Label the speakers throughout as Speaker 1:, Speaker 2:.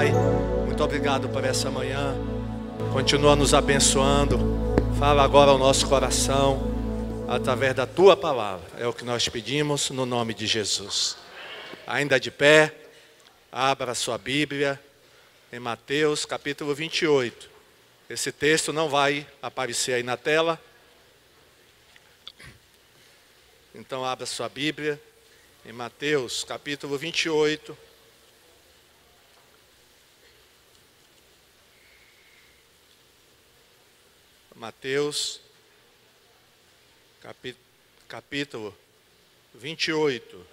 Speaker 1: Pai. Muito obrigado por essa manhã. Continua nos abençoando. Fala agora ao nosso coração através da Tua palavra. É o que nós pedimos no nome de Jesus. Ainda de pé, abra a sua Bíblia em Mateus capítulo 28. Esse texto não vai aparecer aí na tela. Então abra a sua Bíblia em Mateus capítulo 28. Mateus capítulo 28.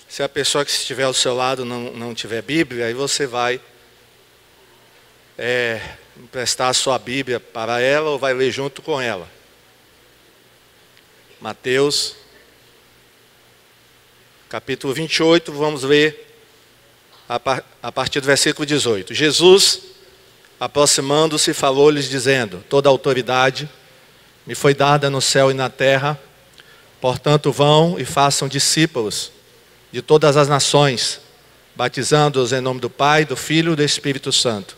Speaker 1: Se a pessoa que estiver ao seu lado não tiver Bíblia, aí você vai emprestar a sua Bíblia para ela ou vai ler junto com ela. Mateus, capítulo 28, vamos ler a partir do versículo 18. Jesus, aproximando-se, falou-lhes dizendo: toda a autoridade me foi dada no céu e na terra, portanto vão e façam discípulos de todas as nações, batizando-os em nome do Pai, do Filho e do Espírito Santo,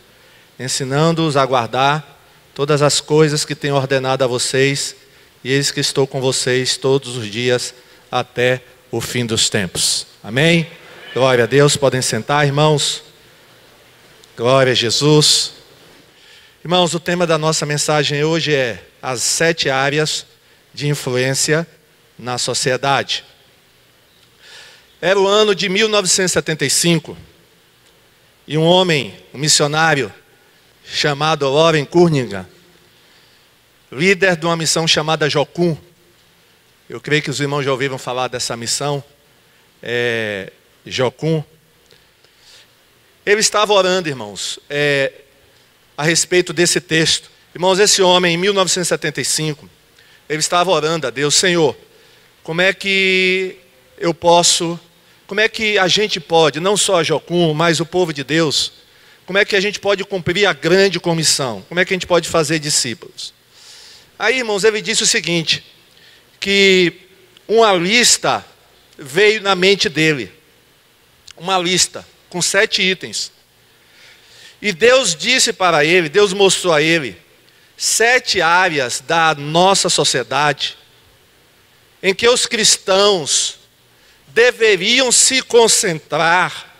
Speaker 1: ensinando-os a guardar todas as coisas que tenho ordenado a vocês, e eis que estou com vocês todos os dias até o fim dos tempos. Amém? Glória a Deus, podem sentar, irmãos. Glória a Jesus. Irmãos, o tema da nossa mensagem hoje é as 7 áreas de influência na sociedade. Era o ano de 1975 e um homem, um missionário chamado Loren Cunningham, líder de uma missão chamada Jocum. Eu creio que os irmãos já ouviram falar dessa missão, Jocum. Ele estava orando, irmãos, a respeito desse texto. Irmãos, esse homem em 1975, ele estava orando a Deus: Senhor, como é que a gente pode, não só a Jocum, mas o povo de Deus, como é que a gente pode cumprir a grande comissão? Como é que a gente pode fazer discípulos? Aí, irmãos, ele disse o seguinte, que uma lista veio na mente dele, uma lista com 7 itens. E Deus disse para ele, Deus mostrou a ele 7 áreas da nossa sociedade em que os cristãos deveriam se concentrar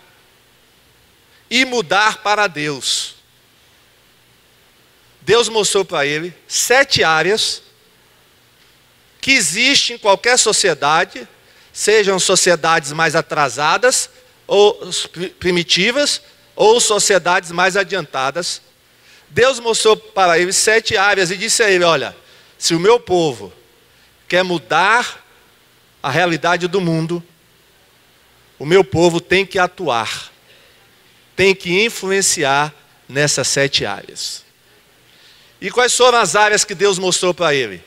Speaker 1: e mudar para Deus. Deus mostrou para ele 7 áreas que existem em qualquer sociedade, sejam sociedades mais atrasadas, ou primitivas, ou sociedades mais adiantadas. Deus mostrou para ele 7 áreas e disse a ele: olha, se o meu povo quer mudar a realidade do mundo, o meu povo tem que atuar, tem que influenciar nessas 7 áreas. E quais foram as áreas que Deus mostrou para ele?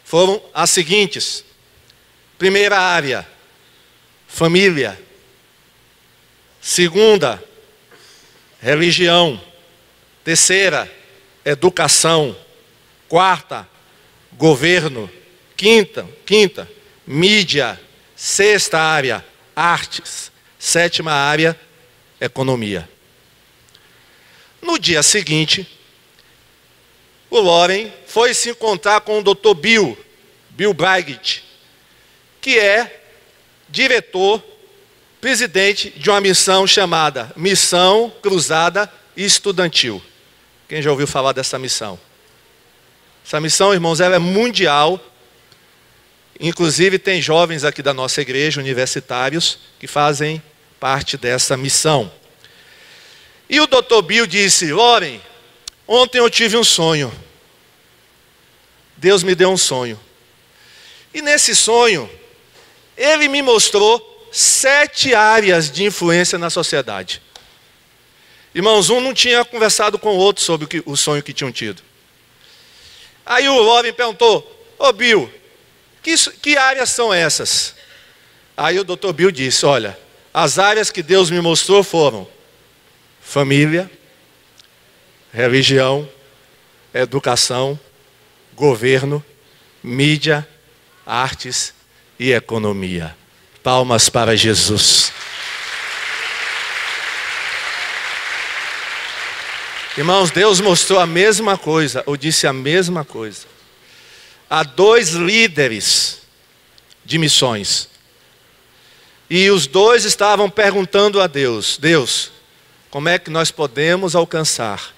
Speaker 1: Foram as seguintes. Primeira área, família. Segunda, religião. Terceira, educação. Quarta, governo. Quinta, mídia. Sexta área, artes. Sétima área, economia. No dia seguinte, o Loren foi se encontrar com o Dr. Bill Bright, que é diretor, presidente de uma missão chamada Missão Cruzada Estudantil. Quem já ouviu falar dessa missão? Essa missão, irmãos, ela é mundial. Inclusive tem jovens aqui da nossa igreja, universitários, que fazem parte dessa missão. E o Dr. Bill disse: Loren, ontem eu tive um sonho. Deus me deu um sonho. E nesse sonho, ele me mostrou 7 áreas de influência na sociedade. Irmãos, um não tinha conversado com o outro sobre o sonho que tinham tido. Aí o Loren perguntou: ô Bill, que áreas são essas? Aí o Dr. Bill disse: olha, as áreas que Deus me mostrou foram família, religião, educação, governo, mídia, artes e economia. Palmas para Jesus. Irmãos, Deus mostrou a mesma coisa, ou disse a mesma coisa. Há 2 líderes de missões. E os 2 estavam perguntando a Deus: Deus, como é que nós podemos alcançar?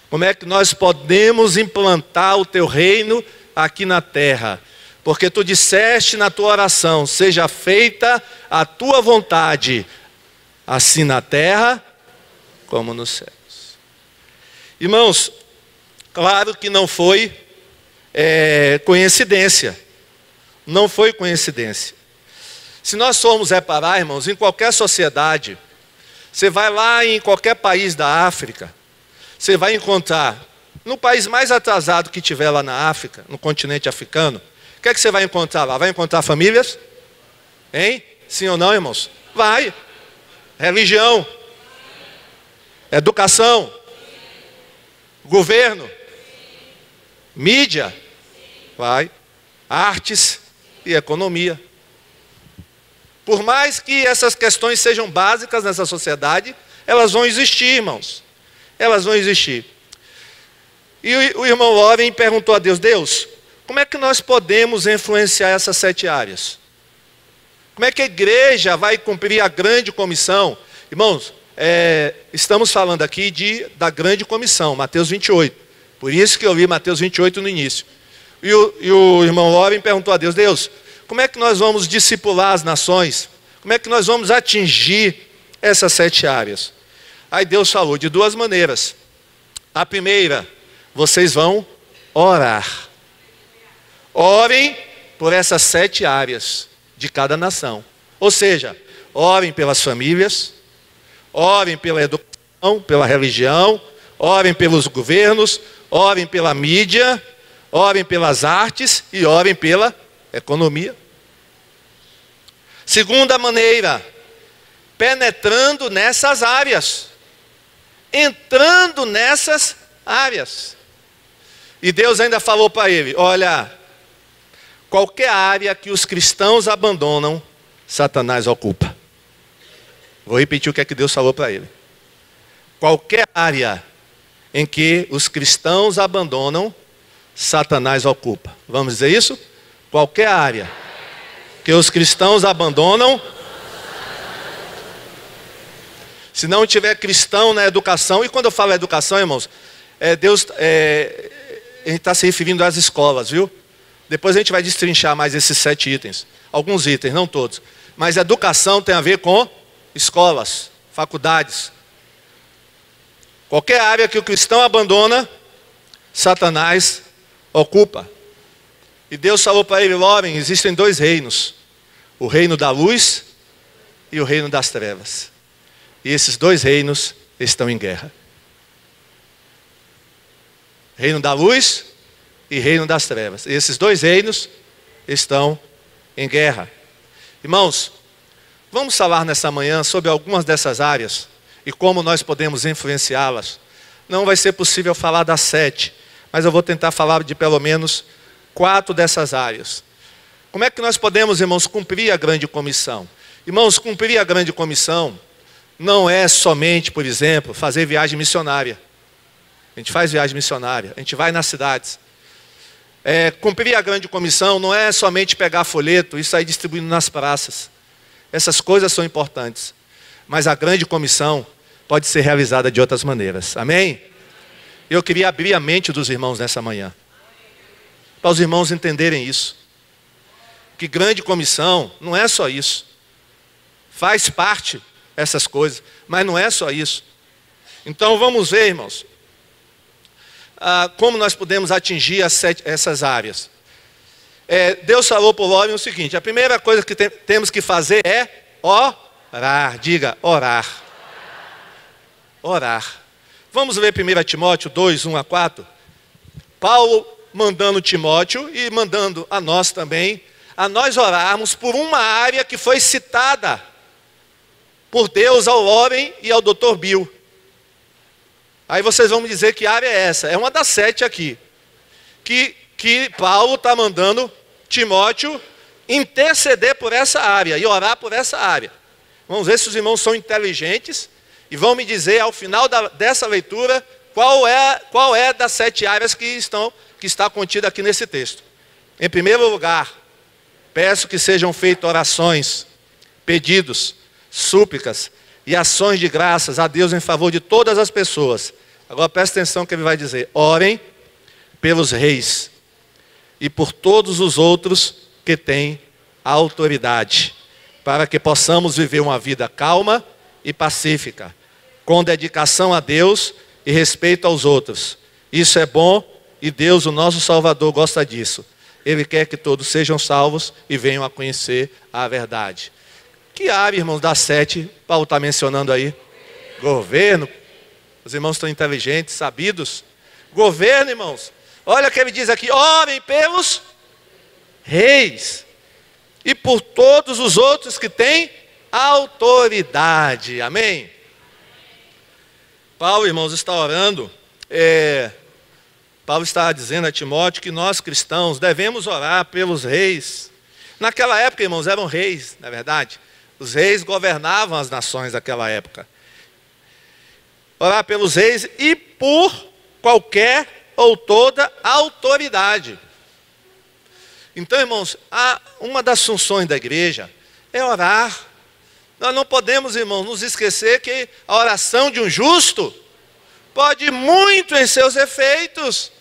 Speaker 1: Como é que nós podemos implantar o teu reino aqui na terra? Porque tu disseste na tua oração: seja feita a tua vontade, assim na terra como nos céus. Irmãos, claro que não foi coincidência. Não foi coincidência. Se nós formos reparar, irmãos, em qualquer sociedade, você vai lá em qualquer país da África, você vai encontrar, no país mais atrasado que tiver lá na África, no continente africano, o que é que você vai encontrar lá? Vai encontrar famílias? Hein? Sim ou não, irmãos? Vai. Religião. Educação. Governo. Mídia. Vai. Artes e economia. Por mais que essas questões sejam básicas nessa sociedade, elas vão existir, irmãos. Elas vão existir. E o irmão Loren perguntou a Deus: Deus, como é que nós podemos influenciar essas 7 áreas? Como é que a igreja vai cumprir a grande comissão? Irmãos, estamos falando aqui da grande comissão, Mateus 28. Por isso que eu li Mateus 28 no início. E o irmão Loren perguntou a Deus: Deus, como é que nós vamos discipular as nações? Como é que nós vamos atingir essas 7 áreas? Aí Deus falou de 2 maneiras. A primeira, vocês vão orar. Orem por essas 7 áreas de cada nação. Ou seja, orem pelas famílias, orem pela educação, pela religião, orem pelos governos, orem pela mídia, orem pelas artes e orem pela economia. Segunda maneira, penetrando nessas áreas, entrando nessas áreas. E Deus ainda falou para ele: olha, qualquer área que os cristãos abandonam, Satanás ocupa. Vou repetir o que é que Deus falou para ele. Qualquer área em que os cristãos abandonam, Satanás ocupa. Vamos dizer isso? Qualquer área que os cristãos abandonam, se não tiver cristão na educação, e quando eu falo educação, irmãos, a gente está se referindo às escolas, viu? Depois a gente vai destrinchar mais esses 7 itens. Alguns itens, não todos. Mas educação tem a ver com escolas, faculdades. Qualquer área que o cristão abandona, Satanás ocupa. E Deus falou para ele: Loren, existem 2 reinos. O reino da luz e o reino das trevas. E esses 2 reinos estão em guerra. Reino da luz e reino das trevas. E esses 2 reinos estão em guerra. Irmãos, vamos falar nessa manhã sobre algumas dessas áreas e como nós podemos influenciá-las. Não vai ser possível falar das 7, mas eu vou tentar falar de pelo menos 4 dessas áreas. Como é que nós podemos, irmãos, cumprir a grande comissão? Irmãos, cumprir a grande comissão não é somente, por exemplo, fazer viagem missionária. A gente faz viagem missionária, a gente vai nas cidades. Cumprir a grande comissão não é somente pegar folheto e sair distribuindo nas praças. Essas coisas são importantes. Mas a grande comissão pode ser realizada de outras maneiras. Amém? Eu queria abrir a mente dos irmãos nessa manhã, para os irmãos entenderem isso. Que grande comissão não é só isso. Faz parte essas coisas, mas não é só isso. Então vamos ver, irmãos, como nós podemos atingir essas áreas. Deus falou para o Loren o seguinte: a primeira coisa que temos que fazer é orar. Diga, orar. Orar. Vamos ver 1 Timóteo 2, 1 a 4. Paulo mandando Timóteo e mandando a nós também, a nós orarmos por uma área que foi citada por Deus ao Loren e ao Dr. Bill. Aí vocês vão me dizer que área é essa. É uma das 7 aqui. Que Paulo está mandando Timóteo interceder por essa área e orar por essa área. Vamos ver se os irmãos são inteligentes e vão me dizer ao final dessa leitura qual é das 7 áreas que está contida aqui nesse texto. Em primeiro lugar, peço que sejam feitas orações, pedidos, súplicas e ações de graças a Deus em favor de todas as pessoas. Agora presta atenção que ele vai dizer: orem pelos reis e por todos os outros que têm autoridade, para que possamos viver uma vida calma e pacífica, com dedicação a Deus e respeito aos outros. Isso é bom e Deus, o nosso Salvador, gosta disso. Ele quer que todos sejam salvos e venham a conhecer a verdade. Que área, irmãos, das 7, Paulo está mencionando aí? Governo. Os irmãos estão inteligentes, sabidos. Governo, irmãos. Olha o que ele diz aqui: orem pelos reis e por todos os outros que têm autoridade. Amém? Paulo, irmãos, está orando. Paulo está dizendo a Timóteo que nós cristãos devemos orar pelos reis. Naquela época, irmãos, eram reis, na verdade. Os reis governavam as nações daquela época. Orar pelos reis e por qualquer ou toda autoridade. Então, irmãos, uma das funções da igreja é orar. Nós não podemos, irmãos, nos esquecer que a oração de um justo pode muito em seus efeitos.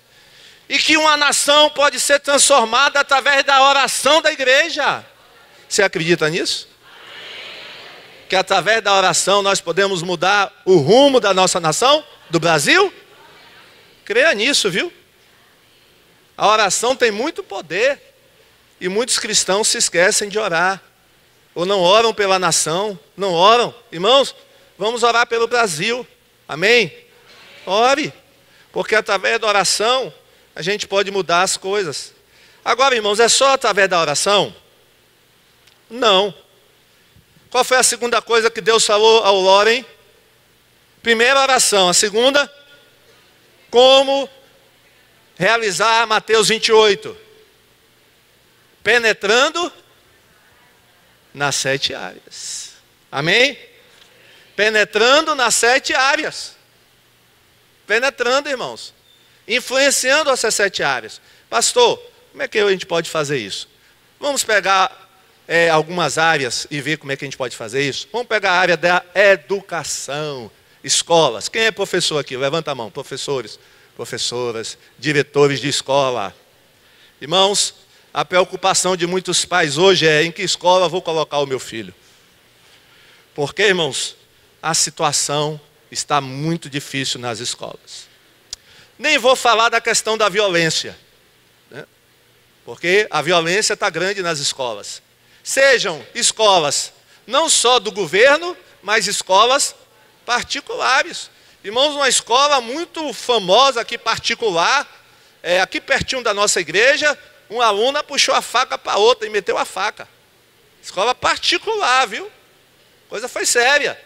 Speaker 1: E que uma nação pode ser transformada através da oração da igreja. Você acredita nisso? Que através da oração nós podemos mudar o rumo da nossa nação, do Brasil? Creia nisso, viu? A oração tem muito poder. E muitos cristãos se esquecem de orar. Ou não oram pela nação, não oram. Irmãos, vamos orar pelo Brasil. Amém? Ore. Porque através da oração a gente pode mudar as coisas. Agora, irmãos, é só através da oração? Não. Qual foi a segunda coisa que Deus falou ao Loren? Primeira, oração. A segunda, como realizar Mateus 28. Penetrando nas 7 áreas. Amém? Penetrando nas 7 áreas. Penetrando, irmãos. Influenciando essas 7 áreas. Pastor, como é que a gente pode fazer isso? Vamos pegar algumas áreas e ver como é que a gente pode fazer isso. Vamos pegar a área da educação, escolas. Quem é professor aqui? Levanta a mão. Professores, professoras, diretores de escola. Irmãos, a preocupação de muitos pais hoje é: em que escola eu vou colocar o meu filho? Porque, irmãos, a situação está muito difícil nas escolas. Nem vou falar da questão da violência, né? Porque a violência está grande nas escolas. Sejam escolas não só do governo, mas escolas particulares. Irmãos, uma escola muito famosa aqui, particular, aqui pertinho da nossa igreja, uma aluna puxou a faca para outra e meteu a faca. Escola particular, viu? Coisa foi séria.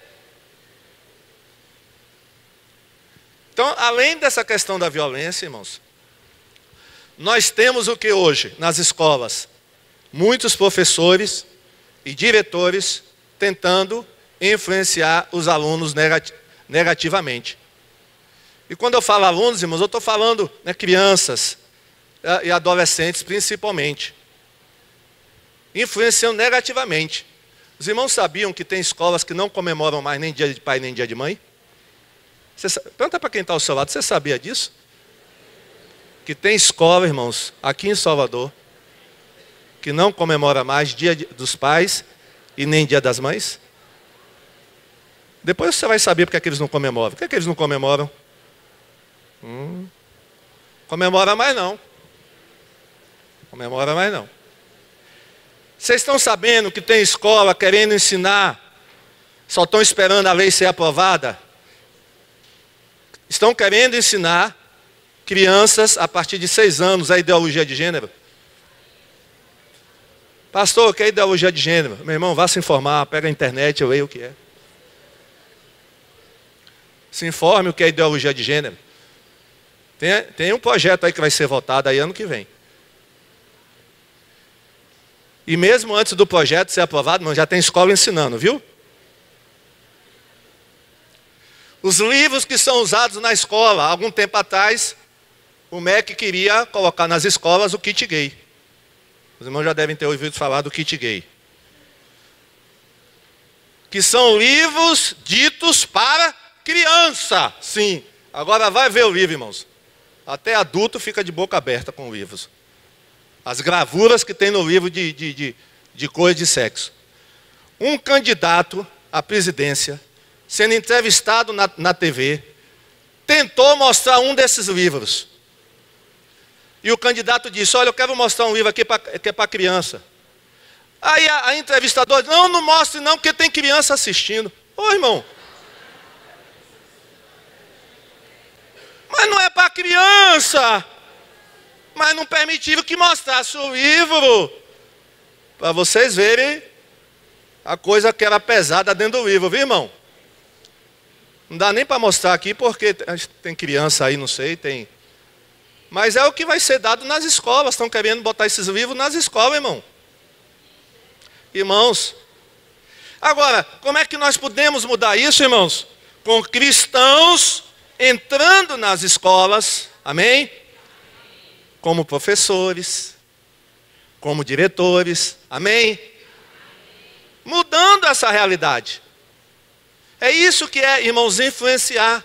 Speaker 1: Então, além dessa questão da violência, irmãos, nós temos o que hoje nas escolas? Muitos professores e diretores tentando influenciar os alunos negativamente. E quando eu falo alunos, irmãos, eu estou falando, né, crianças e adolescentes principalmente. Influenciando negativamente. Os irmãos sabiam que tem escolas que não comemoram mais nem dia de pai nem dia de mãe? Pergunta para quem está ao seu lado, você sabia disso? Que tem escola, irmãos, aqui em Salvador, que não comemora mais dia dos pais e nem dia das mães? Depois você vai saber porque é que eles não comemoram. Por que é que eles não comemoram? Comemora mais não. Comemora mais não. Vocês estão sabendo que tem escola querendo ensinar, só estão esperando a lei ser aprovada? Estão querendo ensinar crianças a partir de 6 anos a ideologia de gênero. Pastor, o que é ideologia de gênero? Meu irmão, vá se informar, pega a internet, eu leio o que é. Se informe o que é ideologia de gênero. Tem um projeto aí que vai ser votado aí ano que vem. E mesmo antes do projeto ser aprovado, já tem escola ensinando, viu? Os livros que são usados na escola, há algum tempo atrás, o MEC queria colocar nas escolas o kit gay. Os irmãos já devem ter ouvido falar do kit gay. Que são livros ditos para criança. Sim, agora vai ver o livro, irmãos. Até adulto fica de boca aberta com livros. As gravuras que tem no livro de coisa de sexo. Um candidato à presidência, sendo entrevistado na TV, tentou mostrar um desses livros. E o candidato disse, olha, eu quero mostrar um livro aqui que é para criança. Aí a entrevistadora disse, não mostre não, porque tem criança assistindo. Ô irmão, mas não é para criança. Mas não permitiram que mostrasse o livro, para vocês verem a coisa que era pesada dentro do livro, viu irmão? Não dá nem para mostrar aqui, porque tem criança aí, não sei, tem. Mas é o que vai ser dado nas escolas, estão querendo botar esses livros nas escolas, irmão. Irmãos, agora, como é que nós podemos mudar isso, irmãos? Com cristãos entrando nas escolas, amém? Como professores, como diretores, amém? Mudando essa realidade. É isso que é, irmãos, influenciar.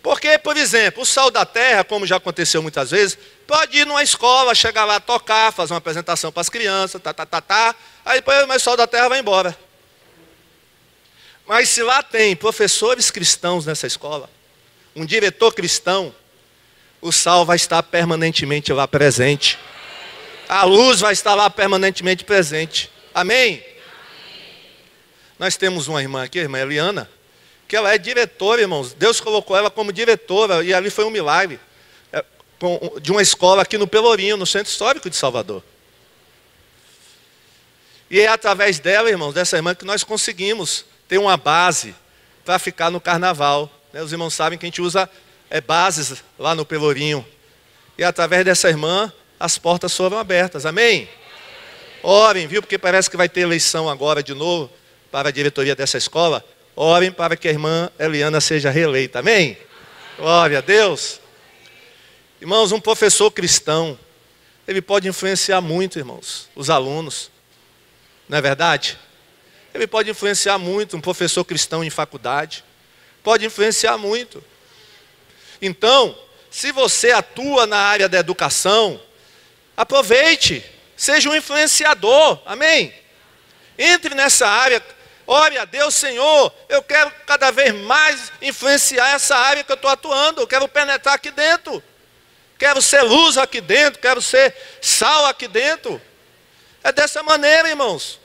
Speaker 1: Porque, por exemplo, o Sal da Terra, como já aconteceu muitas vezes, pode ir numa escola, chegar lá, tocar, fazer uma apresentação para as crianças, aí depois o Sal da Terra vai embora. Mas se lá tem professores cristãos nessa escola, um diretor cristão, o sal vai estar permanentemente lá presente. A luz vai estar lá permanentemente presente. Amém? Nós temos uma irmã aqui, a irmã Eliana, que ela é diretora, irmãos. Deus colocou ela como diretora, e ali foi um milagre, de uma escola aqui no Pelourinho, no Centro Histórico de Salvador. E é através dela, irmãos, dessa irmã, que nós conseguimos ter uma base para ficar no carnaval. Os irmãos sabem que a gente usa bases lá no Pelourinho. E através dessa irmã, as portas foram abertas. Amém? Orem, viu? Porque parece que vai ter eleição agora de novo para a diretoria dessa escola. Orem para que a irmã Eliana seja reeleita. Amém? Glória a Deus. Irmãos, um professor cristão, ele pode influenciar muito, irmãos, os alunos. Não é verdade? Ele pode influenciar muito, um professor cristão em faculdade. Pode influenciar muito. Então, se você atua na área da educação, aproveite, seja um influenciador, amém? Entre nessa área, ore a Deus, Senhor, eu quero cada vez mais influenciar essa área que eu estou atuando, eu quero penetrar aqui dentro, quero ser luz aqui dentro, quero ser sal aqui dentro. É dessa maneira, irmãos.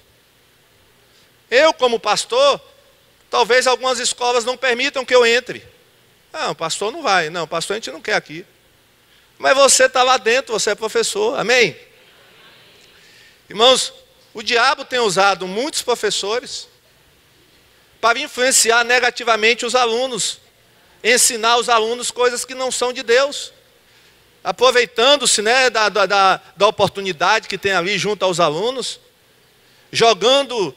Speaker 1: Eu, como pastor, talvez algumas escolas não permitam que eu entre. Não, pastor não vai. Não, pastor a gente não quer aqui. Mas você está lá dentro, você é professor. Amém? Irmãos, o diabo tem usado muitos professores para influenciar negativamente os alunos. Ensinar os alunos coisas que não são de Deus. Aproveitando-se, né, da oportunidade que tem ali junto aos alunos. Jogando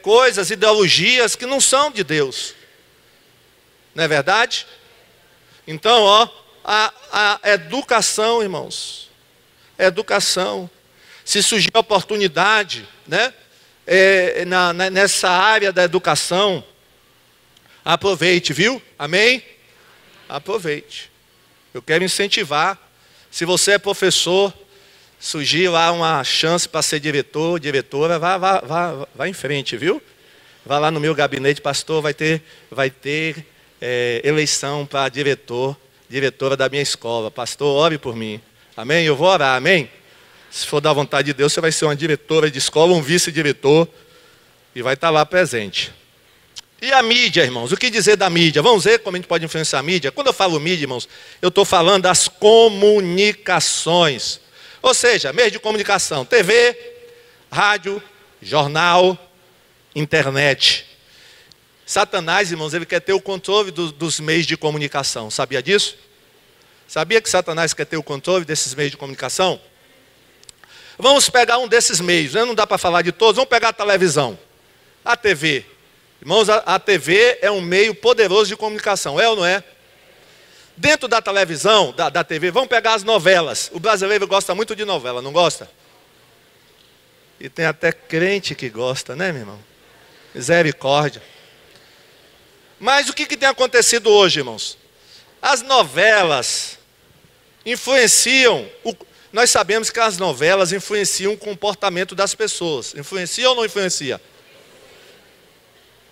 Speaker 1: coisas, ideologias que não são de Deus. Não é verdade? Então, a educação, irmãos, educação. Se surgir a oportunidade, né, nessa área da educação, aproveite, viu? Amém? Aproveite. Eu quero incentivar. Se você é professor, surgir lá uma chance para ser diretor, diretora, vá em frente, viu? Vá lá no meu gabinete, pastor, vai ter eleição para diretora da minha escola. Pastor, ore por mim. Amém? Eu vou orar, amém? Se for da vontade de Deus, você vai ser uma diretora de escola, um vice-diretor, e vai estar lá presente. E a mídia, irmãos? O que dizer da mídia? Vamos ver como a gente pode influenciar a mídia? Quando eu falo mídia, irmãos, eu estou falando das comunicações. Ou seja, meios de comunicação, TV, rádio, jornal, internet. Satanás, irmãos, ele quer ter o controle dos meios de comunicação. Sabia disso? Sabia que Satanás quer ter o controle desses meios de comunicação? Vamos pegar um desses meios, né? Não dá para falar de todos. Vamos pegar a televisão, a TV. Irmãos, a TV é um meio poderoso de comunicação, é ou não é? Dentro da televisão, da TV, vamos pegar as novelas. O brasileiro gosta muito de novela, não gosta? E tem até crente que gosta, né, meu irmão? Misericórdia. Mas o que tem acontecido hoje, irmãos? As novelas influenciam, nós sabemos que as novelas influenciam o comportamento das pessoas. Influencia ou não influencia?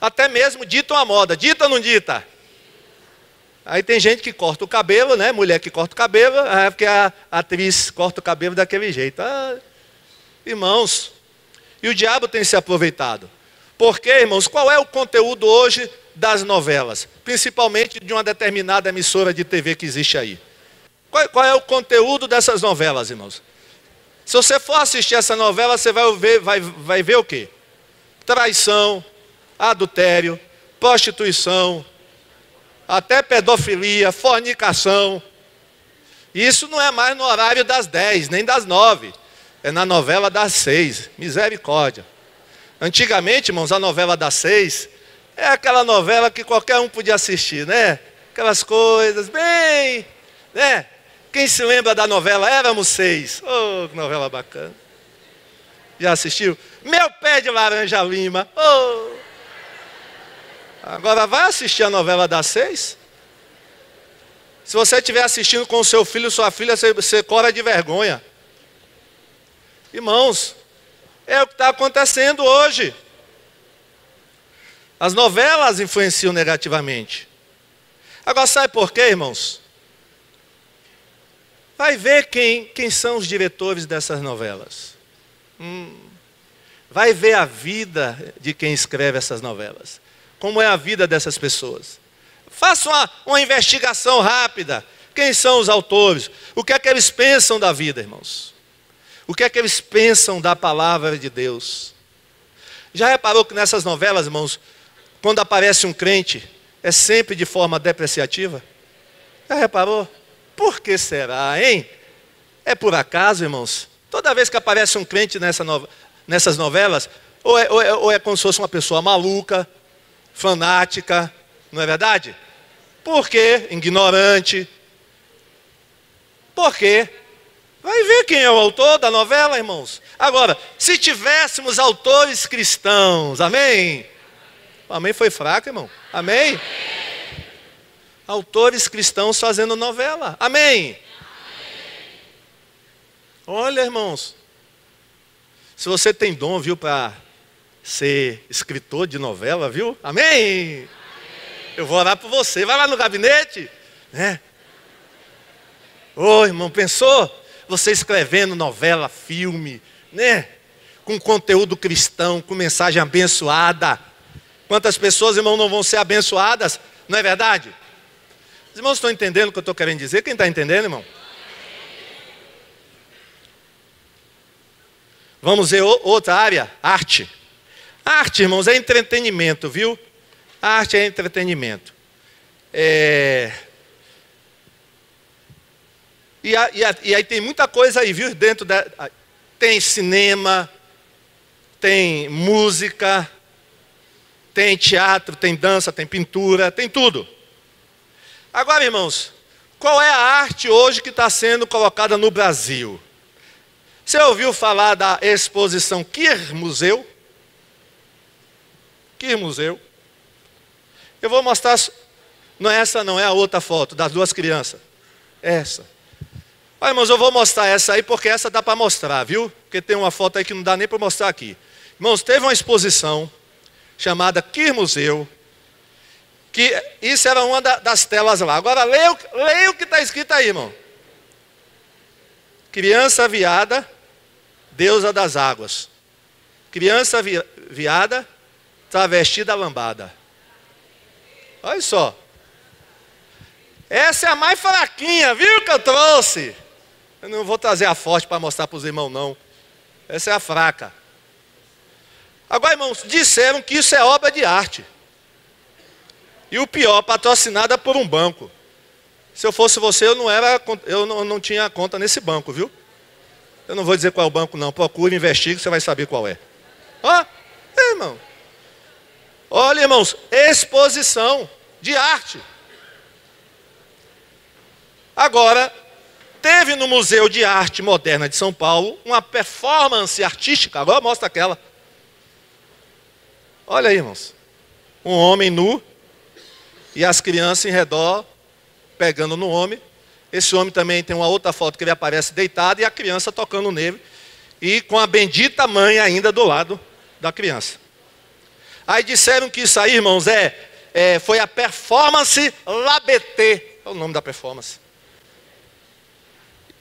Speaker 1: Até mesmo ditam a moda. Dita ou não dita? Aí tem gente que corta o cabelo, né? Mulher que corta o cabelo, porque a atriz corta o cabelo daquele jeito. Irmãos, e o diabo tem se aproveitado. Porque, irmãos, qual é o conteúdo hoje das novelas? Principalmente de uma determinada emissora de TV que existe aí. Qual é o conteúdo dessas novelas, irmãos? Se você for assistir essa novela, você vai ver o quê? Traição, adultério, prostituição, até pedofilia, fornicação. Isso não é mais no horário das 10, nem das 9. É na novela das 6. Misericórdia. Antigamente, irmãos, a novela das 6 é aquela novela que qualquer um podia assistir, né? Aquelas coisas bem, né? Quem se lembra da novela Éramos 6? Oh, que novela bacana. Já assistiu? Meu Pé de Laranja Lima. Oh. Agora vai assistir a novela das 6? Se você estiver assistindo com o seu filho ou sua filha, você cora de vergonha. Irmãos, é o que está acontecendo hoje. As novelas influenciam negativamente. Agora sabe por quê, irmãos? Vai ver quem são os diretores dessas novelas. Vai ver a vida de quem escreve essas novelas. Como é a vida dessas pessoas. Faça uma investigação rápida. Quem são os autores? O que é que eles pensam da vida, irmãos? O que é que eles pensam da palavra de Deus? Já reparou que nessas novelas, irmãos, quando aparece um crente, é sempre de forma depreciativa? Já reparou? Por que será, hein? É por acaso, irmãos? Toda vez que aparece um crente nessas novelas, ou é como se fosse uma pessoa maluca, fanática, não é verdade? Por quê? Ignorante. Por quê? Vai ver quem é o autor da novela, irmãos. Agora, se tivéssemos autores cristãos, amém? O amém foi fraco, irmão. Amém? Autores cristãos fazendo novela, amém? Olha, irmãos, se você tem dom, viu, para ser escritor de novela, viu? Amém? Eu vou orar por você. Vai lá no gabinete, né? Ô, irmão, pensou? Você escrevendo novela, filme, né? Com conteúdo cristão, com mensagem abençoada. Quantas pessoas, irmão, não vão ser abençoadas? Não é verdade? Os irmãos estão entendendo o que eu estou querendo dizer? Quem está entendendo, irmão? Vamos ver outra área, arte. Arte, irmãos, é entretenimento, viu? Arte é entretenimento. E aí tem muita coisa aí, viu? Tem cinema, tem música, tem teatro, tem dança, tem pintura, tem tudo. Agora, irmãos, qual é a arte hoje que está sendo colocada no Brasil? Você ouviu falar da exposição Quirmuseu? Quirmuseu. Eu vou mostrar, não é essa não, é a outra foto, das duas crianças. Essa. Olha, irmãos, eu vou mostrar essa aí, porque essa dá para mostrar, viu? Porque tem uma foto aí que não dá nem para mostrar aqui. Irmãos, teve uma exposição chamada Quirmuseu, que isso era uma das telas lá. Agora, leia o que está escrito aí, irmão. Criança viada, deusa das águas. Criança viada, travesti da lambada. Olha só. Essa é a mais fraquinha, viu, que eu trouxe? Eu não vou trazer a forte para mostrar para os irmãos, não. Essa é a fraca. Agora, irmãos, disseram que isso é obra de arte. E o pior, patrocinada por um banco. Se eu fosse você, eu não tinha conta nesse banco, viu? Eu não vou dizer qual é o banco, não. Procure, investigue, você vai saber qual é. Ó, irmão. Olha, irmãos, exposição de arte. Agora, teve no Museu de Arte Moderna de São Paulo uma performance artística. Agora mostra aquela. Olha aí, irmãos. Um homem nu e as crianças em redor pegando no homem. Esse homem também tem uma outra foto que ele aparece deitado e a criança tocando nele. E com a bendita mãe ainda do lado da criança. Aí disseram que isso aí, irmãos, foi a performance Labetê. É o nome da performance.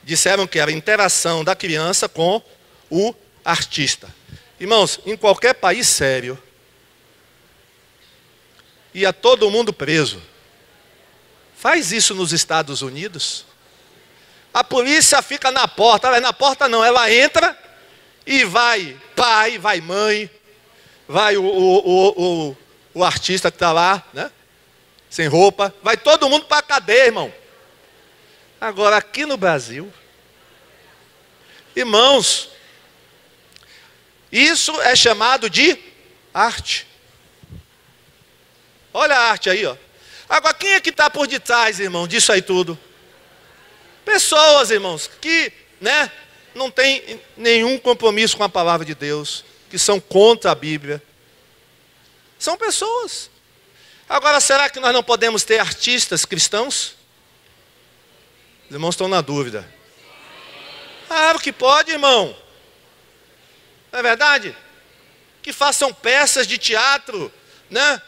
Speaker 1: Disseram que era a interação da criança com o artista. Irmãos, em qualquer país sério, ia todo mundo preso. Faz isso nos Estados Unidos. A polícia fica na porta. Ela na porta não, ela entra e vai pai, vai mãe, vai o artista que está lá, né? Sem roupa. Vai todo mundo para a cadeia, irmão. Agora, aqui no Brasil, irmãos, isso é chamado de arte. Olha a arte aí, ó. Agora, quem é que está por detrás, irmão, disso aí tudo? Pessoas, irmãos, que, né, não tem nenhum compromisso com a palavra de Deus, que são contra a Bíblia. São pessoas. Agora, será que nós não podemos ter artistas cristãos? Os irmãos estão na dúvida. Claro que pode, irmão. Não é verdade? Que façam peças de teatro, né?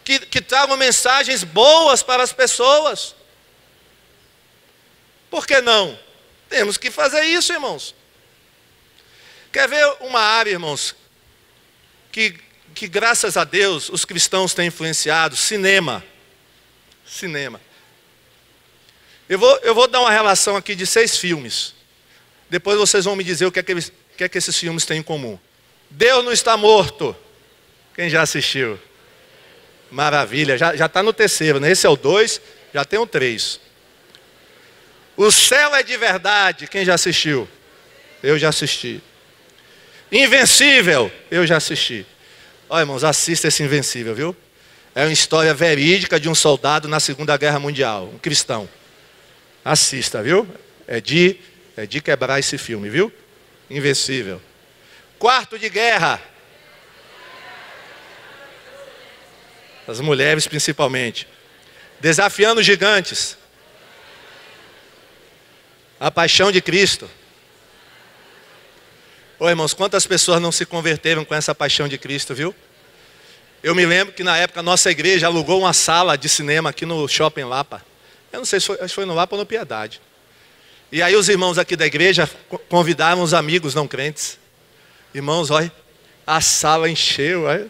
Speaker 1: Que tragam mensagens boas para as pessoas. Por que não? Temos que fazer isso, irmãos. Quer ver uma área, irmãos, que graças a Deus os cristãos têm influenciado? Cinema. Cinema. Eu vou dar uma relação aqui de 6 filmes. Depois vocês vão me dizer o que é que esses filmes têm em comum. Deus não está morto. Quem já assistiu? Maravilha, já está no terceiro, né? Esse é o 2, já tem o 3. O Céu é de Verdade, quem já assistiu? Eu já assisti. Invencível, eu já assisti. Olha, irmãos, assista esse Invencível, viu? É uma história verídica de um soldado na Segunda Guerra Mundial, um cristão. Assista, viu? É de quebrar esse filme, viu? Invencível. Quarto de Guerra. As mulheres principalmente. Desafiando Gigantes. A Paixão de Cristo. Ô irmãos, quantas pessoas não se converteram com essa Paixão de Cristo, viu? Eu me lembro que na época a nossa igreja alugou uma sala de cinema aqui no Shopping Lapa. Eu não sei se foi no Lapa ou no Piedade. E aí os irmãos aqui da igreja convidaram os amigos não crentes. Irmãos, olha, a sala encheu, olha,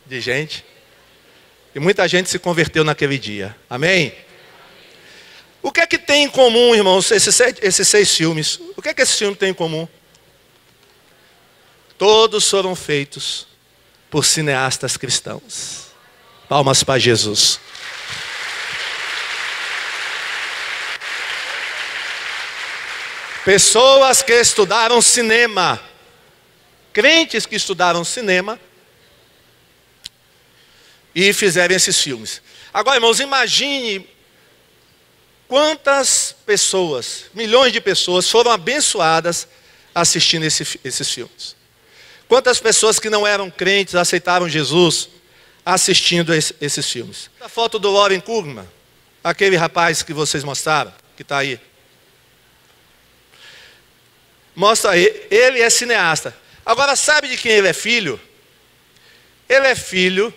Speaker 1: de gente. E muita gente se converteu naquele dia. Amém? O que é que tem em comum, irmãos, esses 6 filmes? O que é que esses filmes têm em comum? Todos foram feitos por cineastas cristãos. Palmas para Jesus. Pessoas que estudaram cinema. Crentes que estudaram cinema e fizeram esses filmes. Agora, irmãos, imagine quantas pessoas, milhões de pessoas foram abençoadas assistindo esses filmes. Quantas pessoas que não eram crentes aceitaram Jesus assistindo esses filmes. A foto do Loren Coleman, aquele rapaz que vocês mostraram, que está aí. Mostra aí, ele é cineasta. Agora, sabe de quem ele é filho? Ele é filho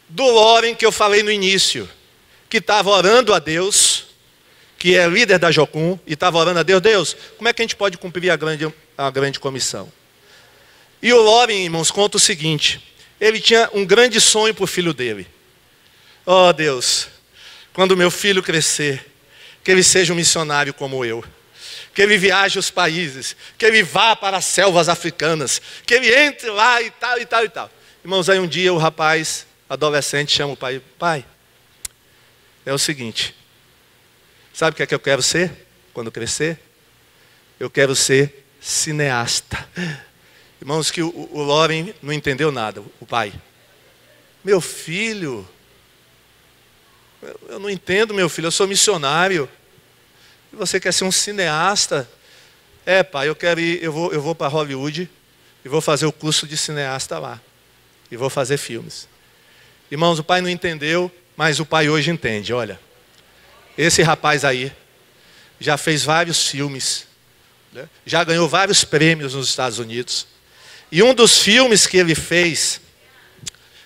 Speaker 1: do Loren que eu falei no início, que estava orando a Deus, que é líder da Jocum, e estava orando a Deus, Deus, como é que a gente pode cumprir a grande comissão? E o Loren, irmãos, conta o seguinte, ele tinha um grande sonho para o filho dele. Oh Deus, quando meu filho crescer, que ele seja um missionário como eu, que ele viaje os países, que ele vá para as selvas africanas, que ele entre lá e tal, e tal, e tal. Irmãos, aí um dia o rapaz, adolescente, chama o pai, pai, é o seguinte: sabe o que é que eu quero ser quando crescer? Eu quero ser cineasta. Irmãos, que o Loren não entendeu nada, o pai. Meu filho, eu não entendo, meu filho, eu sou missionário. E você quer ser um cineasta? É, pai, eu quero ir, eu vou para Hollywood e vou fazer o curso de cineasta lá. E vou fazer filmes. Irmãos, o pai não entendeu, mas o pai hoje entende. Olha, esse rapaz aí já fez vários filmes, né? Já ganhou vários prêmios nos Estados Unidos. E um dos filmes que ele fez,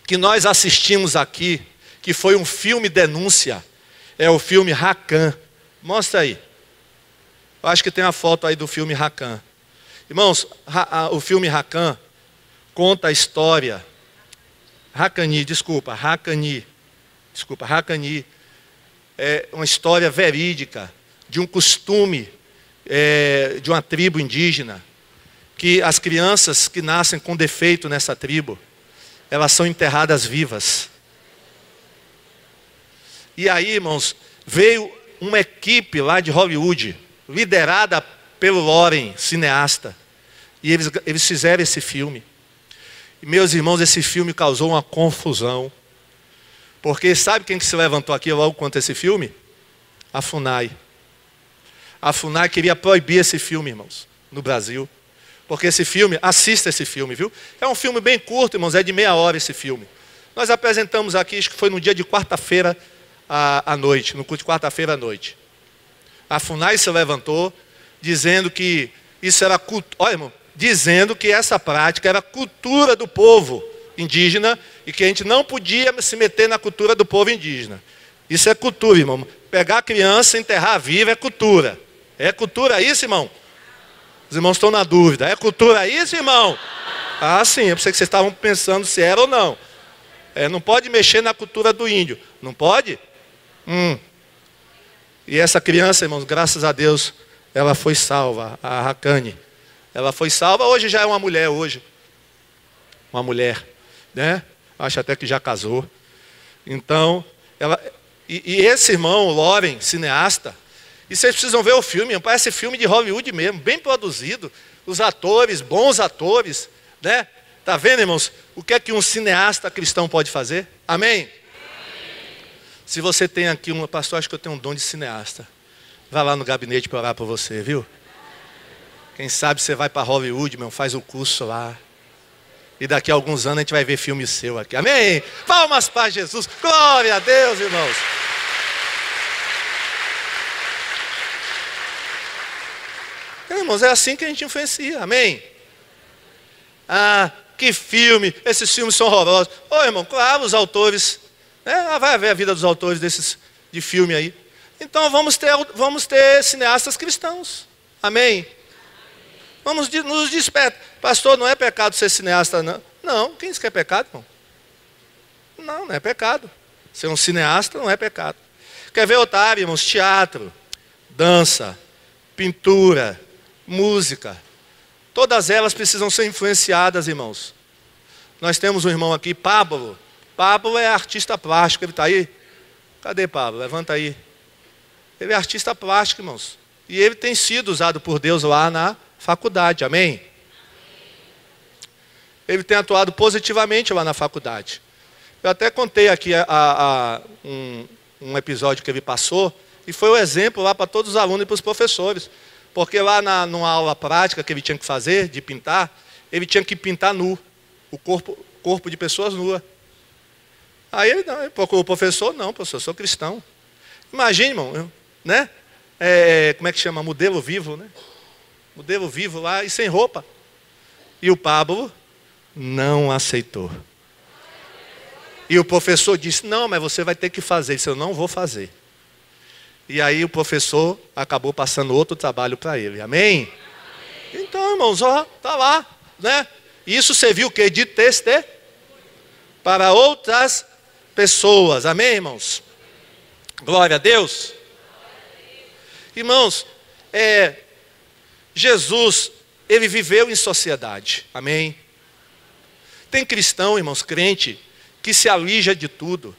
Speaker 1: que nós assistimos aqui, que foi um filme denúncia, é o filme Rakan. Mostra aí. Eu acho que tem a foto aí do filme Rakan. Irmãos, o filme Rakan conta a história. Haqqani é uma história verídica de um costume de uma tribo indígena, que as crianças que nascem com defeito nessa tribo, elas são enterradas vivas. E aí, irmãos, veio uma equipe lá de Hollywood, liderada pelo Loren, cineasta, e eles fizeram esse filme. E, meus irmãos, esse filme causou uma confusão. Porque sabe quem que se levantou aqui logo contra esse filme? A FUNAI. A FUNAI queria proibir esse filme, irmãos, no Brasil. Porque esse filme, assista esse filme, viu? É um filme bem curto, irmãos, é de meia hora esse filme. Nós apresentamos aqui, acho que foi no dia de quarta-feira à noite, no culto de quarta-feira à noite. A FUNAI se levantou, dizendo que isso era cultura. Olha, irmão, dizendo que essa prática era cultura do povo indígena e que a gente não podia se meter na cultura do povo indígena. Isso é cultura, irmão. Pegar a criança, enterrar viva é cultura. É cultura isso, irmão? Os irmãos estão na dúvida. É cultura isso, irmão? Ah, sim. Eu pensei que vocês estavam pensando se era ou não. Não pode mexer na cultura do índio. Não pode? E essa criança, irmãos, graças a Deus, ela foi salva, a Haqqani. Ela foi salva, hoje já é uma mulher, uma mulher, né? Acho até que já casou. Então, e esse irmão, Loren, cineasta, e vocês precisam ver o filme, parece filme de Hollywood mesmo, bem produzido, os atores, bons atores, né? Tá vendo, irmãos, o que é que um cineasta cristão pode fazer? Amém? Se você tem aqui pastor, acho que eu tenho um dom de cineasta. Vai lá no gabinete para orar por você, viu? Quem sabe você vai para Hollywood, meu, faz o curso lá. E daqui a alguns anos a gente vai ver filme seu aqui. Amém? Palmas para Jesus. Glória a Deus, irmãos. Irmãos, é assim que a gente influencia. Amém? Ah, que filme. Esses filmes são horrorosos. Ô, irmão, claro, os autores, né? Vai ver a vida dos autores de filme aí. Então vamos ter cineastas cristãos. Amém? Vamos nos despertar. Pastor, não é pecado ser cineasta, não? Não, quem diz que é pecado, irmão? Não, não é pecado. Ser um cineasta não é pecado. Quer ver outra área, irmãos? Teatro, dança, pintura, música. Todas elas precisam ser influenciadas, irmãos. Nós temos um irmão aqui, Pablo. Pablo é artista plástico, ele está aí? Cadê Pablo? Levanta aí. Ele é artista plástico, irmãos. E ele tem sido usado por Deus lá na faculdade, amém? Ele tem atuado positivamente lá na faculdade. Eu até contei aqui um episódio que ele passou, e foi o exemplo lá para todos os alunos e para os professores. Porque lá numa aula prática que ele tinha que fazer, de pintar, ele tinha que pintar nu, o corpo de pessoas nuas. Aí ele procurou o professor, não, professor, eu sou cristão. Imagine, irmão, né? Como é que chama? Modelo vivo, né? Modelo vivo lá e sem roupa. E o Pablo não aceitou. E o professor disse, não, mas você vai ter que fazer. Ele disse, eu não vou fazer. E aí o professor acabou passando outro trabalho para ele. Amém? Então, irmãos, ó, tá lá, né? Isso serviu o quê? De testemunho para outras pessoas. Amém, irmãos? Glória a Deus. Irmãos, Jesus, ele viveu em sociedade. Amém? Tem cristão, irmãos, crente, que se alija de tudo.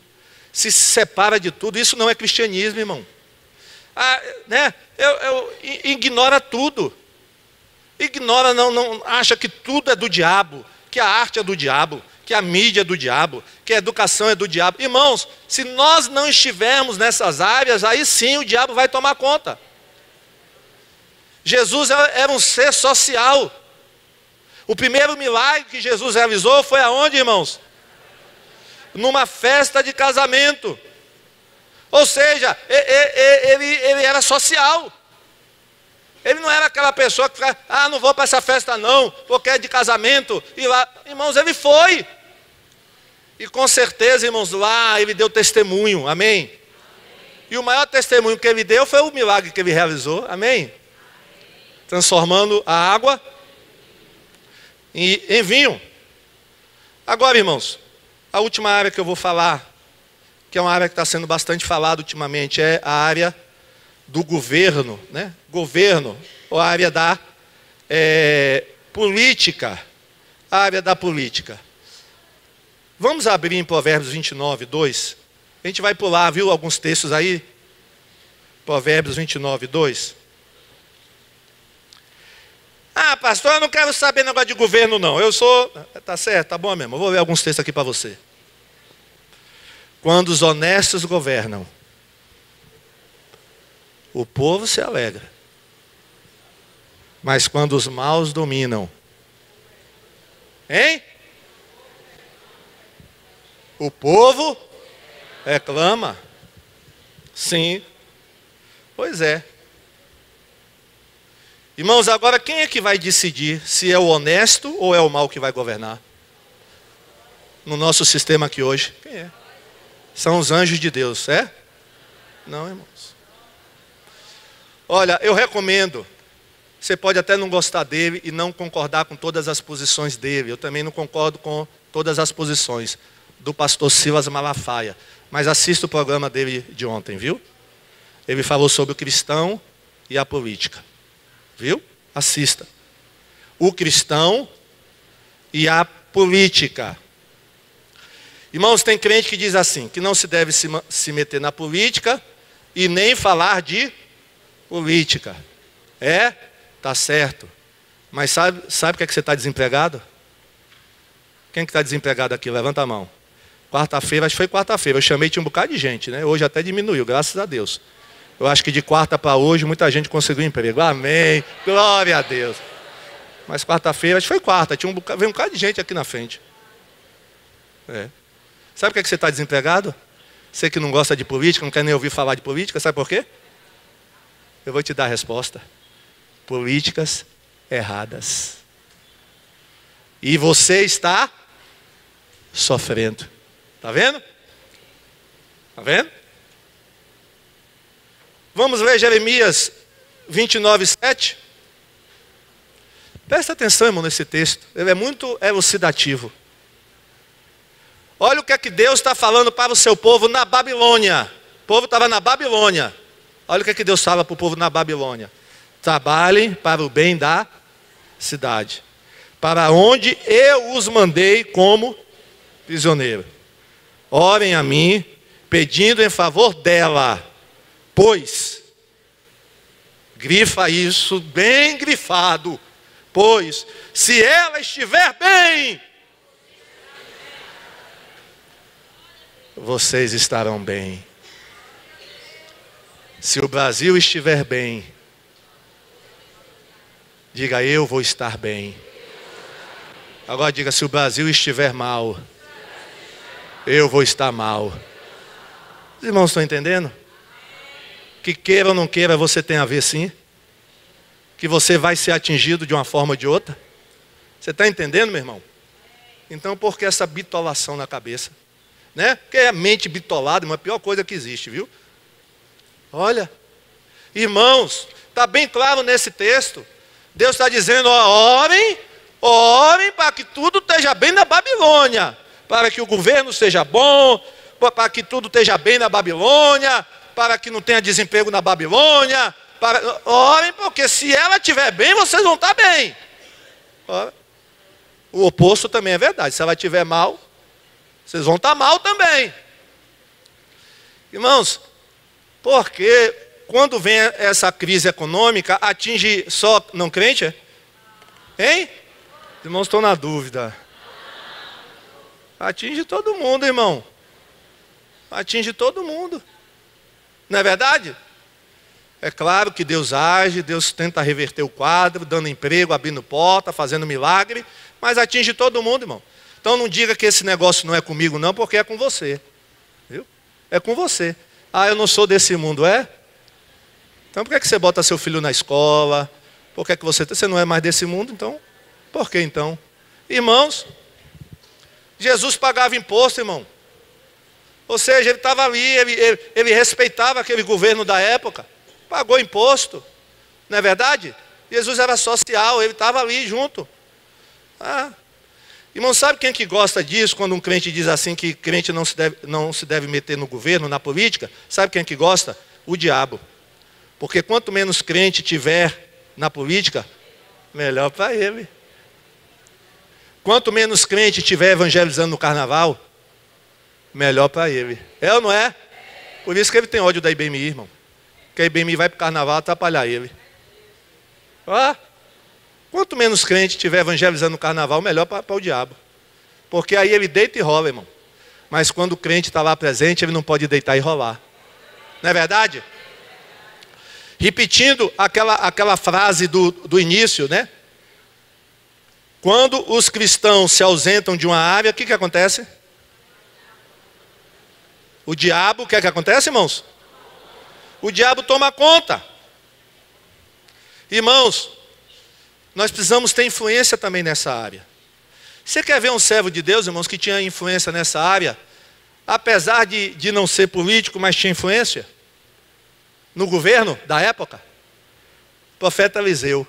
Speaker 1: se separa de tudo. Isso não é cristianismo, irmão. Ignora tudo. Ignora, não acha que tudo é do diabo, que a arte é do diabo, que a mídia é do diabo, que a educação é do diabo. Irmãos, se nós não estivermos nessas áreas, aí sim o diabo vai tomar conta. Jesus era um ser social. O primeiro milagre que Jesus realizou foi aonde, irmãos? Numa festa de casamento. Ou seja, ele era social. Ele não era aquela pessoa que ficava, não vou para essa festa não, porque é de casamento. E lá, irmãos, ele foi. E com certeza, irmãos, lá ele deu testemunho, amém? E o maior testemunho que ele deu foi o milagre que ele realizou, amém? Transformando a água em vinho. Agora, irmãos, a última área que eu vou falar, que é uma área que está sendo bastante falada ultimamente, é a área do governo, né? Governo, ou a área da política. A área da política. Vamos abrir em Provérbios 29, 2. A gente vai pular, viu, alguns textos aí. Provérbios 29, 2. Pastor, eu não quero saber negócio de governo, não. Eu sou... Tá certo, tá bom mesmo. Eu vou ler alguns textos aqui para você. Quando os honestos governam, o povo se alegra. Mas quando os maus dominam, hein? O povo reclama. Sim. Pois é. Irmãos, agora quem é que vai decidir se é o honesto ou é o mau que vai governar? No nosso sistema aqui hoje. Quem é? São os anjos de Deus, é? Não, irmãos. Olha, eu recomendo. Você pode até não gostar dele e não concordar com todas as posições dele. Eu também não concordo com todas as posições do pastor Silas Malafaia. Mas assista o programa dele de ontem, viu? Ele falou sobre o cristão e a política. Viu? Assista. O cristão e a política. Irmãos, tem crente que diz assim, que não se deve se meter na política e nem falar de política. Tá certo. Mas sabe o que é que você está desempregado? Quem que está desempregado aqui? Levanta a mão. Quarta-feira, acho que foi quarta-feira. Eu chamei, tinha um bocado de gente, né? Hoje até diminuiu, graças a Deus. Eu acho que de quarta para hoje, muita gente conseguiu emprego. Amém. Glória a Deus. Mas quarta-feira, acho que foi quarta. Veio um bocado de gente aqui na frente. Sabe por que você está desempregado? Você que não gosta de política, não quer nem ouvir falar de política, sabe por quê? Eu vou te dar a resposta. Políticas erradas. E você está sofrendo. Está vendo? Está vendo? Vamos ler Jeremias 29, 7. Presta atenção, irmão, nesse texto. Ele é muito elucidativo. Olha o que é que Deus está falando para o seu povo na Babilônia. O povo estava na Babilônia. Olha o que é que Deus fala para o povo na Babilônia. Trabalhem para o bem da cidade, para onde eu os mandei como prisioneiro. Orem a mim, pedindo em favor dela, pois, grifa isso bem grifado, pois, se ela estiver bem, vocês estarão bem. Se o Brasil estiver bem, diga, eu vou estar bem. Agora diga, se o Brasil estiver mal, eu vou estar mal. Os irmãos estão entendendo? Que queira ou não queira, você tem a ver sim. Que você vai ser atingido de uma forma ou de outra. Você está entendendo, meu irmão? Então, por que essa bitolação na cabeça? Né? Porque a mente bitolada é a pior coisa que existe, viu? Olha, irmãos, está bem claro nesse texto. Deus está dizendo, orem para que tudo esteja bem na Babilônia. Para que o governo seja bom, para que tudo esteja bem na Babilônia, para que não tenha desemprego na Babilônia. Orem, porque se ela estiver bem, vocês vão estar bem. Ora, o oposto também é verdade. Se ela estiver mal, vocês vão estar mal também. Irmãos, porque quando vem essa crise econômica, atinge só não crente? Hein? Os irmãos estão na dúvida. Atinge todo mundo, irmão. Atinge todo mundo. Não é verdade? É claro que Deus age, Deus tenta reverter o quadro, dando emprego, abrindo porta, fazendo milagre, mas atinge todo mundo, irmão. Então não diga que esse negócio não é comigo não, porque é com você. Viu? É com você. Ah, eu não sou desse mundo, é? Então por que você bota seu filho na escola? Por que você não é mais desse mundo, então? Por que então? Irmãos, Jesus pagava imposto, irmão. Ou seja, ele estava ali, ele respeitava aquele governo da época. Pagou imposto. Não é verdade? Jesus era social, ele estava ali junto. Irmão, sabe quem que gosta disso, quando um crente diz assim que crente não se deve meter no governo, na política? Sabe quem que gosta? O diabo. Porque quanto menos crente tiver na política, melhor para ele. Quanto menos crente tiver evangelizando no carnaval, melhor para ele. É ou não é? Por isso que ele tem ódio da IBMI, irmão. Porque a IBMI vai para o carnaval atrapalhar ele. Quanto menos crente tiver evangelizando no carnaval, melhor para o diabo. Porque aí ele deita e rola, irmão. Mas quando o crente está lá presente, ele não pode deitar e rolar. Não é verdade? Repetindo aquela frase do início, né? Quando os cristãos se ausentam de uma área, o que acontece? O diabo, o que acontece, irmãos? O diabo toma conta. Irmãos, nós precisamos ter influência também nessa área. Você quer ver um servo de Deus, irmãos, que tinha influência nessa área, apesar de não ser político, mas tinha influência no governo da época? O profeta Eliseu.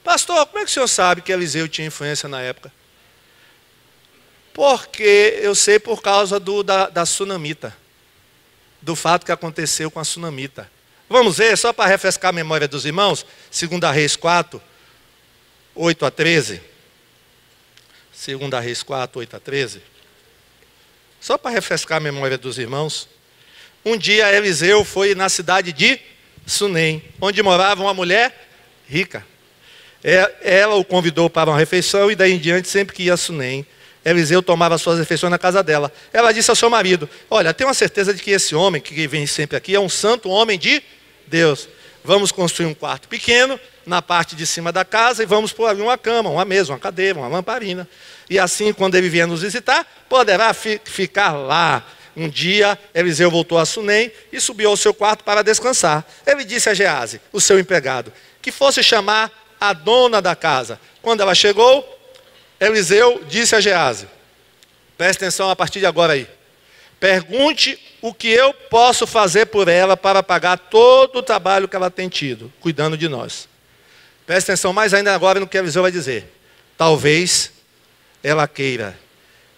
Speaker 1: Pastor, como é que o senhor sabe que Eliseu tinha influência na época? Porque eu sei por causa da sunamita. Do fato que aconteceu com a sunamita. Vamos ver, só para refrescar a memória dos irmãos, 2 Reis 4, 8 a 13. 2 Reis 4, 8 a 13. Só para refrescar a memória dos irmãos. Um dia Eliseu foi na cidade de Sunem, onde morava uma mulher rica. Ela o convidou para uma refeição e daí em diante, sempre que ia a Sunem, Eliseu tomava suas refeições na casa dela. Ela disse ao seu marido: olha, tenho a certeza de que esse homem que vem sempre aqui é um santo homem de Deus. Vamos construir um quarto pequeno na parte de cima da casa e vamos pôr ali uma cama, uma mesa, uma cadeira, uma lamparina. E assim, quando ele vier nos visitar, poderá ficar lá. Um dia, Eliseu voltou a Sunem e subiu ao seu quarto para descansar. Ele disse a Geazi, o seu empregado, que fosse chamar a dona da casa. Quando ela chegou, Eliseu disse a Geazi: presta atenção a partir de agora aí. Pergunte o que eu posso fazer por ela para pagar todo o trabalho que ela tem tido, cuidando de nós. Presta atenção mais ainda agora no que Eliseu vai dizer. Talvez ela queira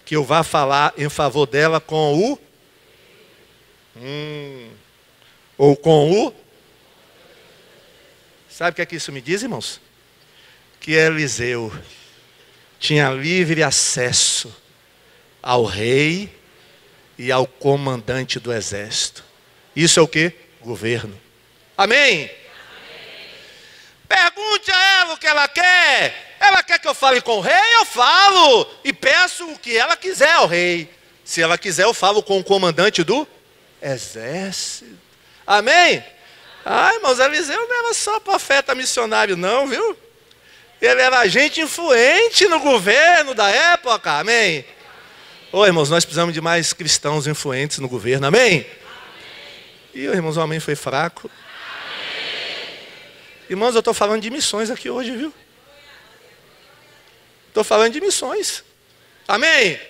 Speaker 1: que eu vá falar em favor dela com o... Ou com o... Sabe o que isso me diz, irmãos? Que Eliseu tinha livre acesso ao rei e ao comandante do exército. Isso é o quê? Governo. Amém? Pergunte a ela o que ela quer. Ela quer que eu fale com o rei, eu falo. E peço o que ela quiser ao rei. Se ela quiser, eu falo com o comandante do exército. Amém? Irmãos, Eliseu não era só profeta missionário não, viu? Ele era agente influente no governo da época. Amém? Irmãos, nós precisamos de mais cristãos influentes no governo. Amém? Irmãos, o amém foi fraco. Irmãos, eu estou falando de missões aqui hoje, viu? Estou falando de missões. Amém?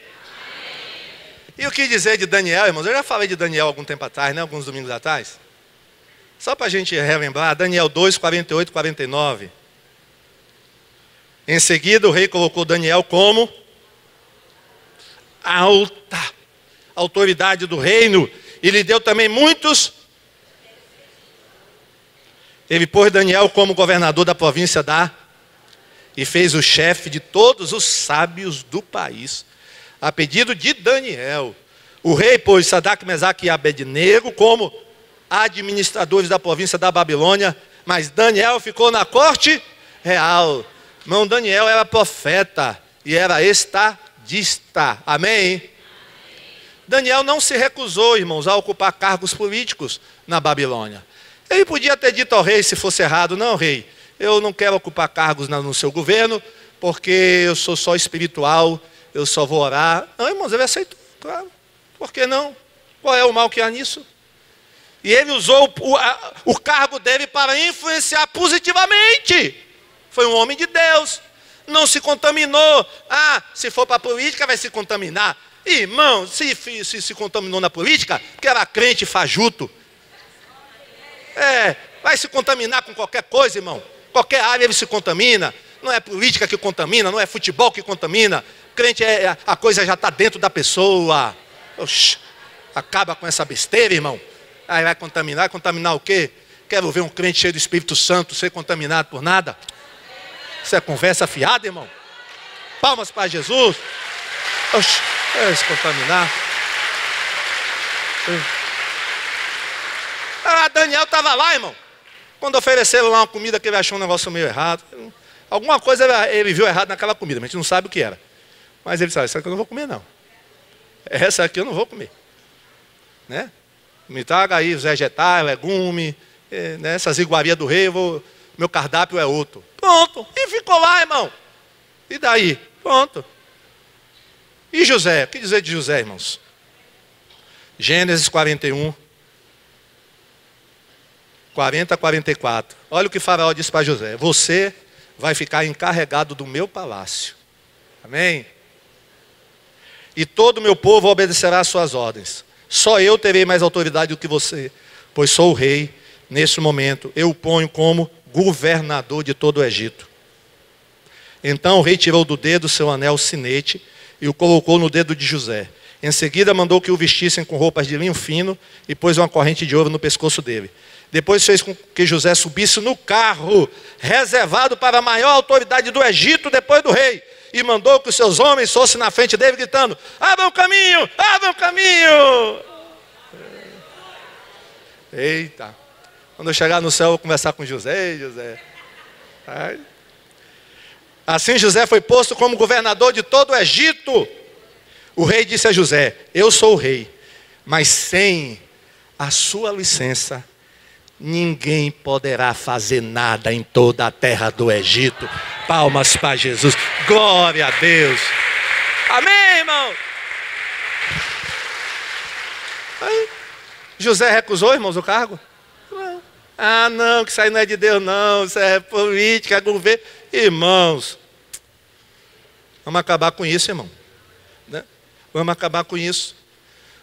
Speaker 1: E o que dizer de Daniel, irmãos? Eu já falei de Daniel algum tempo atrás, né? Alguns domingos atrás. Só para a gente relembrar, Daniel 2, 48 e 49. Em seguida, o rei colocou Daniel como alta autoridade do reino e lhe deu também muitos. Ele pôs Daniel como governador da província e fez o chefe de todos os sábios do país. A pedido de Daniel, O rei pôs Sadraque, Mesaque e Abednego como administradores da província da Babilônia, mas Daniel ficou na corte real. Irmão, Daniel era profeta e era estadista. Amém? Daniel não se recusou, irmãos, a ocupar cargos políticos na Babilônia. Ele podia ter dito ao rei, se fosse errado: não, rei, eu não quero ocupar cargos no seu governo, porque eu sou só espiritual, eu só vou orar. Não, irmãos, ele aceitou, claro. Por que não? Qual é o mal que há nisso? E ele usou o cargo dele para influenciar positivamente. Foi um homem de Deus. Não se contaminou. Ah, se for para a política vai se contaminar. Irmão, se contaminou na política, porque era crente fajuto. Vai se contaminar com qualquer coisa, irmão. Qualquer área ele se contamina. Não é política que contamina, não é futebol que contamina. Crente, a coisa já está dentro da pessoa. Oxi, acaba com essa besteira, irmão. Aí vai contaminar o quê? Quero ver um crente cheio do Espírito Santo ser contaminado por nada. Isso é conversa fiada, irmão. Palmas para Jesus. Oxi, se contaminar. Daniel estava lá, irmão. Quando ofereceram lá uma comida que ele achou um negócio meio errado. Alguma coisa ele viu errado naquela comida, mas a gente não sabe o que era. Mas ele disse: essa aqui eu não vou comer, não. Essa aqui eu não vou comer. Né? Me traga aí os vegetais, legume, né? Essas iguarias do rei, meu cardápio é outro. Pronto. E ficou lá, irmão. E daí? Pronto. E José? O que dizer de José, irmãos? Gênesis 41. 40 a 44. Olha o que Faraó disse para José: você vai ficar encarregado do meu palácio. Amém? E todo o meu povo obedecerá às suas ordens. Só eu terei mais autoridade do que você, pois sou o rei. Nesse momento eu o ponho como governador de todo o Egito. Então o rei tirou do dedo seu anel sinete e o colocou no dedo de José. Em seguida mandou que o vestissem com roupas de linho fino e pôs uma corrente de ouro no pescoço dele. Depois fez com que José subisse no carro reservado para a maior autoridade do Egito depois do rei, e mandou que os seus homens fossem na frente dele gritando: abram caminho, abram caminho. Eita, quando eu chegar no céu eu vou conversar com José. Assim José foi posto como governador de todo o Egito. O rei disse a José: eu sou o rei, mas sem a sua licença ninguém poderá fazer nada em toda a terra do Egito. Palmas para Jesus. Glória a Deus. Amém, irmão? Aí, José recusou, irmãos, o cargo? Não. Ah, não, que isso aí não é de Deus, não. Isso é política, é governo. Irmãos, vamos acabar com isso, irmão. Né? Vamos acabar com isso.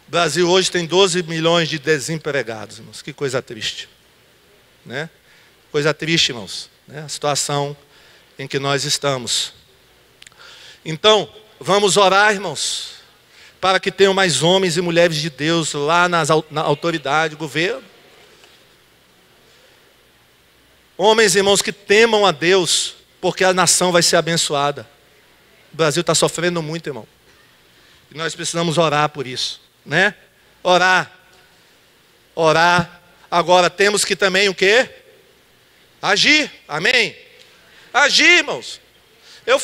Speaker 1: O Brasil hoje tem 12 milhões de desempregados, irmãos. Que coisa triste. Né? Coisa triste, irmãos, né? A situação em que nós estamos. Então, vamos orar, irmãos, para que tenham mais homens e mulheres de Deus lá na autoridade, governo. Homens, irmãos, que temam a Deus, porque a nação vai ser abençoada. O Brasil está sofrendo muito, irmão. E nós precisamos orar por isso, né? Orar. Agora temos que também o quê? Agir, amém? Agir, irmãos. Eu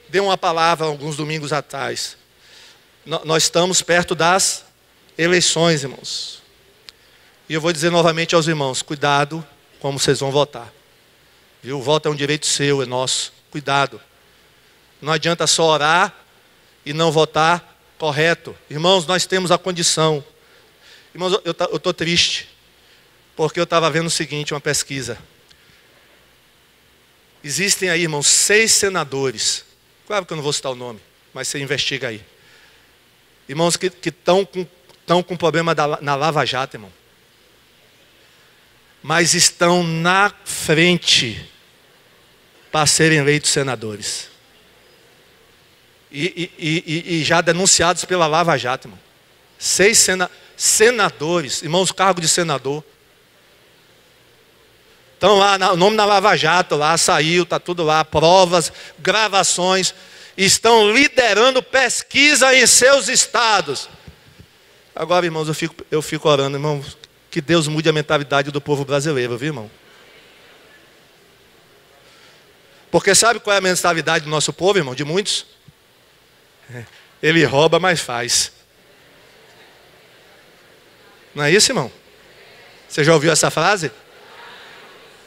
Speaker 1: dei uma palavra alguns domingos atrás. Nós estamos perto das eleições, irmãos. E eu vou dizer novamente aos irmãos: cuidado como vocês vão votar. Viu? O voto é um direito seu, é nosso. Cuidado. Não adianta só orar e não votar correto. Irmãos, nós temos a condição. Irmãos, eu estou triste. Porque eu estava vendo o seguinte, uma pesquisa. Existem aí, irmãos, 6 senadores. Claro que eu não vou citar o nome, mas você investiga aí. Irmãos que estão com problema na Lava Jato, irmão. Mas estão na frente para serem eleitos senadores. E já denunciados pela Lava Jato, irmão. 6 senadores, irmãos, cargo de senador. Então lá, o nome na Lava Jato, lá saiu, está tudo lá, provas, gravações. Estão liderando pesquisa em seus estados. Agora, irmãos, eu fico orando, irmãos, que Deus mude a mentalidade do povo brasileiro, viu, irmão? Porque sabe qual é a mentalidade do nosso povo, irmão? De muitos? Ele rouba, mas faz. Não é isso, irmão? Você já ouviu essa frase?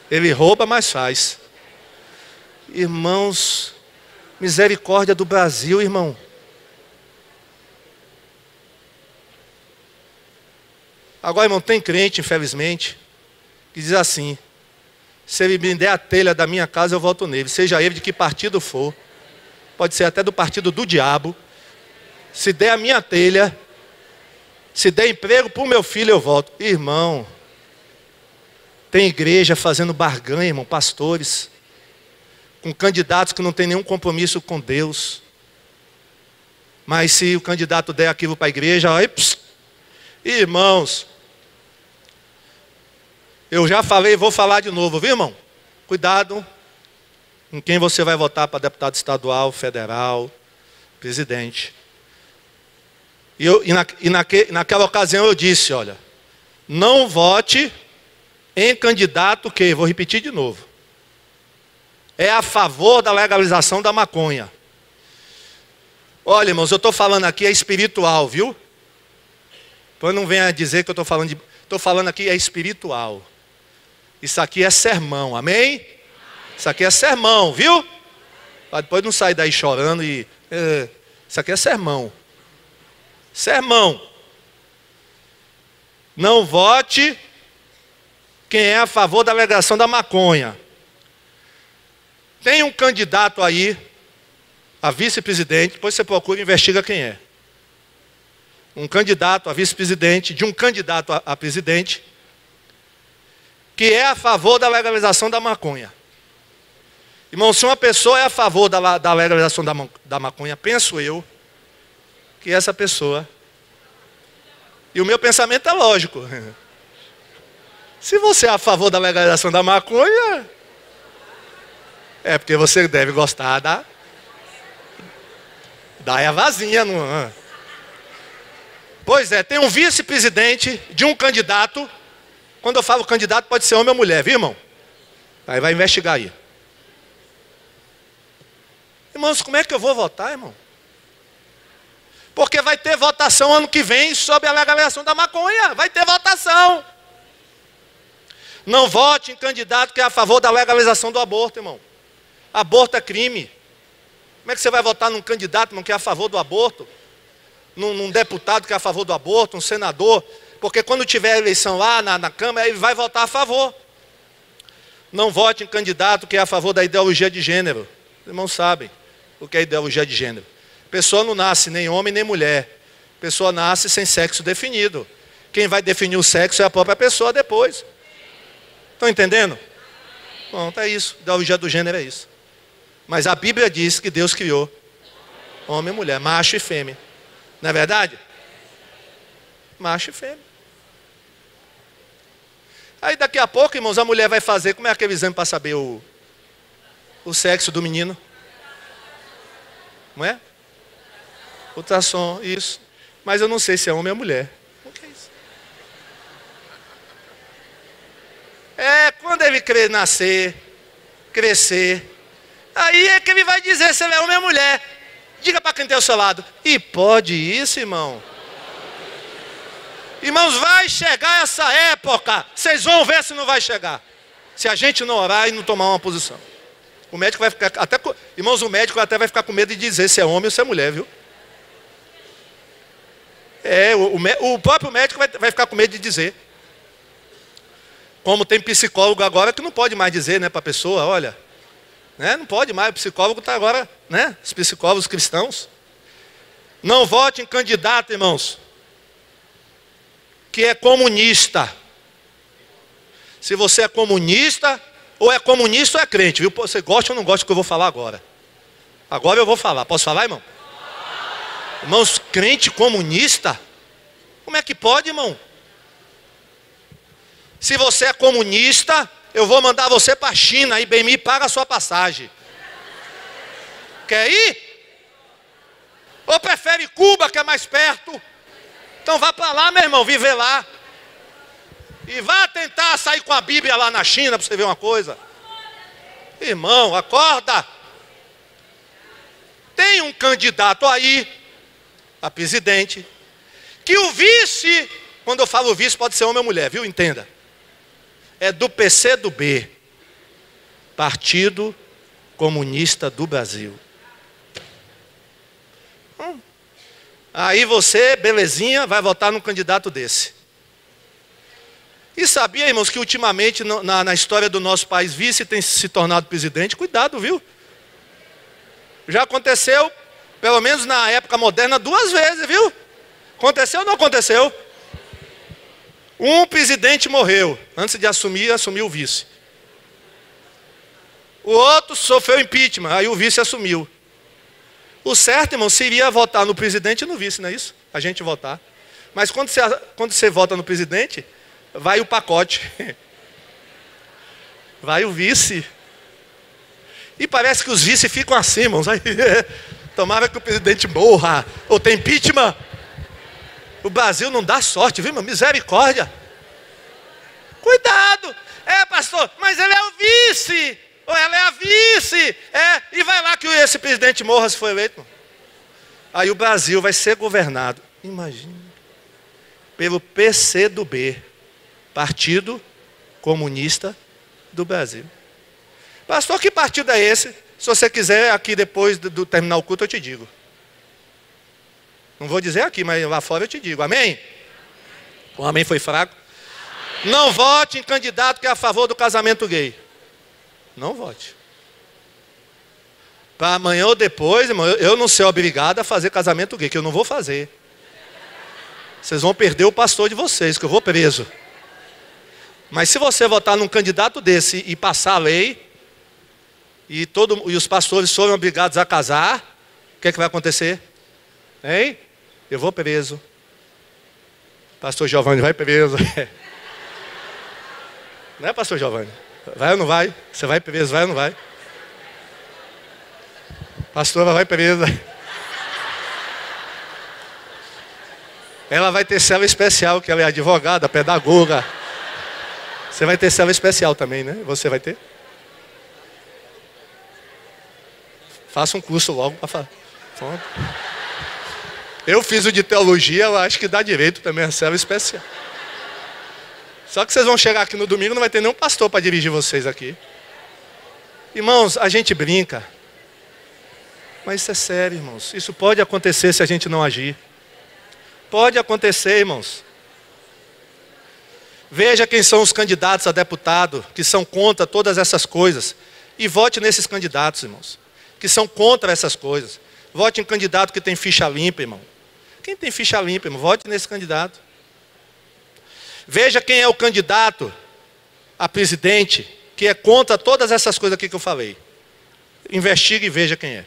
Speaker 1: Ele rouba, mas faz. Irmãos, misericórdia do Brasil, irmão. Agora, irmão, tem crente, infelizmente, que diz assim: se ele me der a telha da minha casa, eu volto nele. Seja ele de que partido for. Pode ser até do partido do diabo. Se der a minha telha, se der emprego para o meu filho, eu volto. Irmão, tem igreja fazendo barganha, irmão, pastores, com candidatos que não tem nenhum compromisso com Deus. Mas se o candidato der aquilo para a igreja, aí, irmãos, eu já falei e vou falar de novo, viu, irmão? Cuidado com quem você vai votar para deputado estadual, federal, presidente. Naquela ocasião eu disse, olha, não vote em candidato que, vou repetir de novo, é a favor da legalização da maconha. Olha, irmãos, eu estou falando aqui é espiritual, viu? Então não venha dizer que eu estou falando de... Estou falando aqui é espiritual. Isso aqui é sermão, amém? Isso aqui é sermão, viu? Para depois não sair daí chorando e... isso aqui é sermão. Sermão. Não vote quem é a favor da legalização da maconha. Tem um candidato aí, a vice-presidente, depois você procura e investiga quem é. Um candidato a vice-presidente, de um candidato a presidente, que é a favor da legalização da maconha. Irmão, se uma pessoa é a favor da legalização da maconha, penso eu, que essa pessoa... E o meu pensamento é lógico. Se você é a favor da legalização da maconha, é porque você deve gostar da ervazinha. Não? Pois é, tem um vice-presidente de um candidato. Quando eu falo candidato, pode ser homem ou mulher, viu, irmão? Aí vai investigar aí. Irmãos, como é que eu vou votar, irmão? Porque vai ter votação ano que vem sobre a legalização da maconha. Vai ter votação. Não vote em candidato que é a favor da legalização do aborto, irmão. Aborto é crime. Como é que você vai votar num candidato, irmão, que é a favor do aborto? Num deputado que é a favor do aborto, um senador? Porque quando tiver eleição lá na Câmara, ele vai votar a favor. Não vote em candidato que é a favor da ideologia de gênero. Os irmãos sabem o que é ideologia de gênero. A pessoa não nasce nem homem nem mulher. A pessoa nasce sem sexo definido. Quem vai definir o sexo é a própria pessoa depois. Estão entendendo? Pronto, é isso. Ideologia do gênero é isso. Mas a Bíblia diz que Deus criou homem e mulher, macho e fêmea. Não é verdade? Macho e fêmea. Aí daqui a pouco, irmãos, a mulher vai fazer, como é aquele exame para saber o sexo do menino? Não é? Ultrassom, isso. Mas eu não sei se é homem ou mulher. O que é isso? É, quando ele nascer, crescer, aí é que ele vai dizer se ele é homem ou mulher. Diga para quem tem ao seu lado. E pode isso, irmão? Irmãos, vai chegar essa época. Vocês vão ver se não vai chegar. Se a gente não orar e não tomar uma posição. O médico vai ficar até... Irmãos, o médico até vai ficar com medo de dizer se é homem ou se é mulher, viu? É, o próprio médico vai ficar com medo de dizer. Como tem psicólogo agora que não pode mais dizer, né, para a pessoa, olha, né, não pode mais, o psicólogo está agora, né, os psicólogos cristãos. Não vote em candidato, irmãos, que é comunista. Se você é comunista, ou é comunista ou é crente, viu? Você gosta ou não gosta do que eu vou falar agora? Agora eu vou falar, posso falar, irmão? Irmãos, crente comunista? Como é que pode, irmão? Se você é comunista, eu vou mandar você para a China e bem me paga a sua passagem. Quer ir? Ou prefere Cuba, que é mais perto? Então vá para lá, meu irmão, viver lá. E vá tentar sair com a Bíblia lá na China para você ver uma coisa. Irmão, acorda. Tem um candidato aí, a presidente, que o vice, quando eu falo vice, pode ser homem ou mulher, viu? Entenda. É do PCdoB, Partido Comunista do Brasil. Aí você, belezinha, vai votar num candidato desse. E sabia, irmãos, que ultimamente na história do nosso país, vice tem se tornado presidente? Cuidado, viu? Já aconteceu, pelo menos na época moderna, 2 vezes, viu? Aconteceu ou não aconteceu? Um presidente morreu, antes de assumir, assumiu o vice. O outro sofreu impeachment, aí o vice assumiu. O certo, irmão, seria votar no presidente e no vice, não é isso? A gente votar. Mas quando você vota no presidente, vai o pacote. Vai o vice. E parece que os vice ficam assim, irmãos. Aí, tomara que o presidente morra. Ou tem impeachment. O Brasil não dá sorte, viu, irmão? Misericórdia. Cuidado. É, pastor, mas ele é o vice. Ou ela é a vice. E vai lá que esse presidente morra se for eleito. Aí o Brasil vai ser governado, imagina, pelo PCdoB, Partido Comunista do Brasil. Pastor, que partido é esse? Se você quiser, aqui depois do terminar o culto eu te digo. Não vou dizer aqui, mas lá fora eu te digo. Amém? O amém foi fraco. Não vote em candidato que é a favor do casamento gay. Não vote. Para amanhã ou depois, irmão, eu não ser obrigado a fazer casamento gay, que eu não vou fazer. Vocês vão perder o pastor de vocês, que eu vou preso. Mas se você votar num candidato desse e passar a lei, e os pastores forem obrigados a casar, o que é que vai acontecer? Hein? Eu vou preso. Pastor Giovanni vai preso. Não é, pastor Giovanni? Vai ou não vai? Você vai preso, vai ou não vai? Pastora vai presa. Ela vai ter cela especial, que ela é advogada, pedagoga. Você vai ter cela especial também, né? Você vai ter? Faça um curso logo para falar. Eu fiz o de teologia, eu acho que dá direito também a cela especial. Só que vocês vão chegar aqui no domingo, não vai ter nenhum pastor para dirigir vocês aqui. Irmãos, a gente brinca. Mas isso é sério, irmãos. Isso pode acontecer se a gente não agir. Pode acontecer, irmãos. Veja quem são os candidatos a deputado que são contra todas essas coisas. E vote nesses candidatos, irmãos, que são contra essas coisas. Vote em candidato que tem ficha limpa, irmão. Quem tem ficha limpa, irmão? Vote nesse candidato. Veja quem é o candidato a presidente que é contra todas essas coisas aqui que eu falei. Investigue e veja quem é.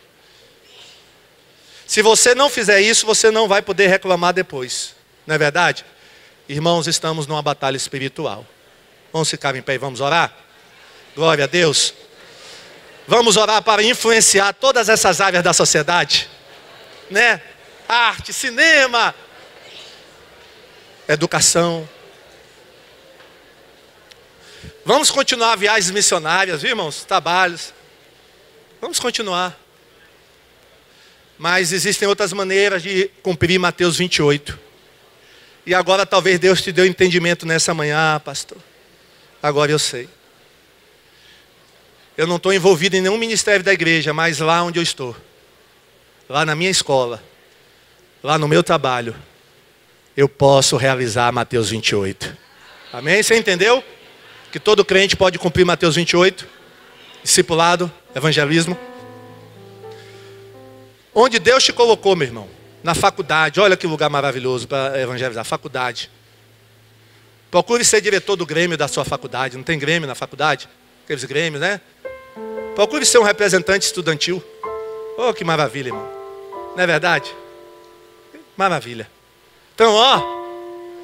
Speaker 1: Se você não fizer isso, você não vai poder reclamar depois. Não é verdade? Irmãos, estamos numa batalha espiritual. Vamos ficar em pé e vamos orar? Glória a Deus. Vamos orar para influenciar todas essas áreas da sociedade. Né? Arte, cinema, educação. Vamos continuar viagens missionárias, viu, irmãos? Trabalhos. Vamos continuar. Mas existem outras maneiras de cumprir Mateus 28. E agora talvez Deus te deu entendimento nessa manhã, pastor. Agora eu sei. Eu não estou envolvido em nenhum ministério da igreja, mas lá onde eu estou, lá na minha escola, lá no meu trabalho, eu posso realizar Mateus 28. Amém? Você entendeu? Que todo crente pode cumprir Mateus 28? Discipulado, evangelismo. Onde Deus te colocou, meu irmão? Na faculdade. Olha que lugar maravilhoso para evangelizar. Faculdade. Procure ser diretor do grêmio da sua faculdade. Não tem grêmio na faculdade? Aqueles grêmios, né? Procure ser um representante estudantil. Oh, que maravilha, irmão. Não é verdade? Maravilha. Então,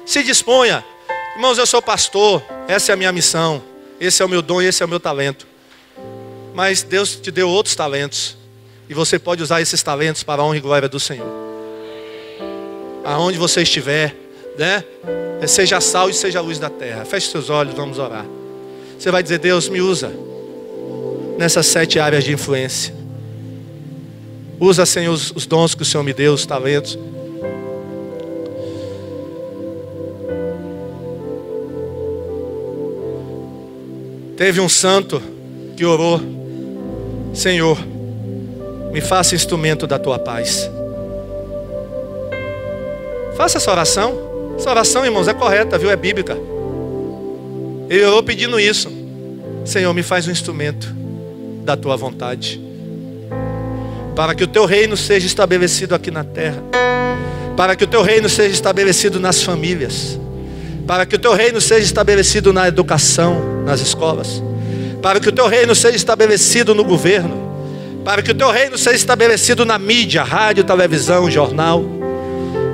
Speaker 1: se disponha. Irmãos, eu sou pastor. Essa é a minha missão. Esse é o meu dom e esse é o meu talento. Mas Deus te deu outros talentos. E você pode usar esses talentos para a honra e glória do Senhor. Aonde você estiver, né? Seja sal e seja a luz da terra. Feche seus olhos, vamos orar. Você vai dizer: Deus, me usa nessas 7 áreas de influência. Usa, Senhor, os dons que o Senhor me deu, os talentos. Teve um santo que orou: Senhor, me faça instrumento da tua paz. Faça essa oração. Essa oração, irmãos, é correta, viu? É bíblica. Ele orou pedindo isso: Senhor, me faz um instrumento da tua vontade, para que o teu reino seja estabelecido aqui na terra, para que o teu reino seja estabelecido nas famílias, para que o teu reino seja estabelecido na educação, nas escolas, para que o teu reino seja estabelecido no governo, para que o teu reino seja estabelecido na mídia, rádio, televisão, jornal,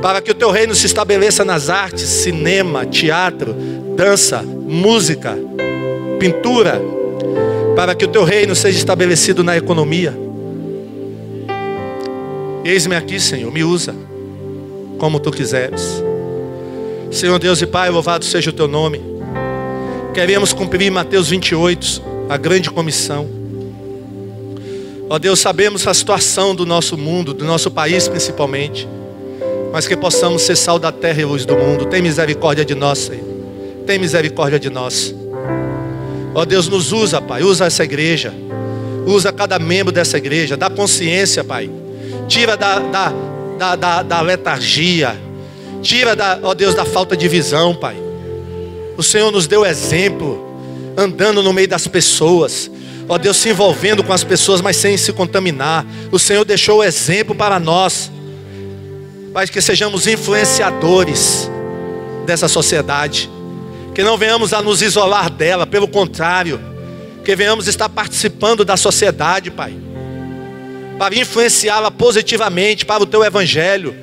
Speaker 1: para que o teu reino se estabeleça nas artes, cinema, teatro, dança, música, pintura, para que o teu reino seja estabelecido na economia. Eis-me aqui, Senhor, me usa como tu quiseres. Senhor Deus e Pai, louvado seja o teu nome. Queremos cumprir Mateus 28, a grande comissão. Ó Deus, sabemos a situação do nosso mundo, do nosso país principalmente, mas que possamos ser sal da terra e luz do mundo. Tem misericórdia de nós, Senhor. Tem misericórdia de nós. Ó Deus, nos usa, Pai. Usa essa igreja. Usa cada membro dessa igreja. Dá consciência, Pai. Tira da letargia. Tira, ó Deus, da falta de visão, Pai. O Senhor nos deu exemplo, andando no meio das pessoas. Ó Deus, se envolvendo com as pessoas, mas sem se contaminar. O Senhor deixou o exemplo para nós. Pai, que sejamos influenciadores dessa sociedade, que não venhamos a nos isolar dela, pelo contrário, que venhamos estar participando da sociedade, Pai, para influenciá-la positivamente para o teu evangelho.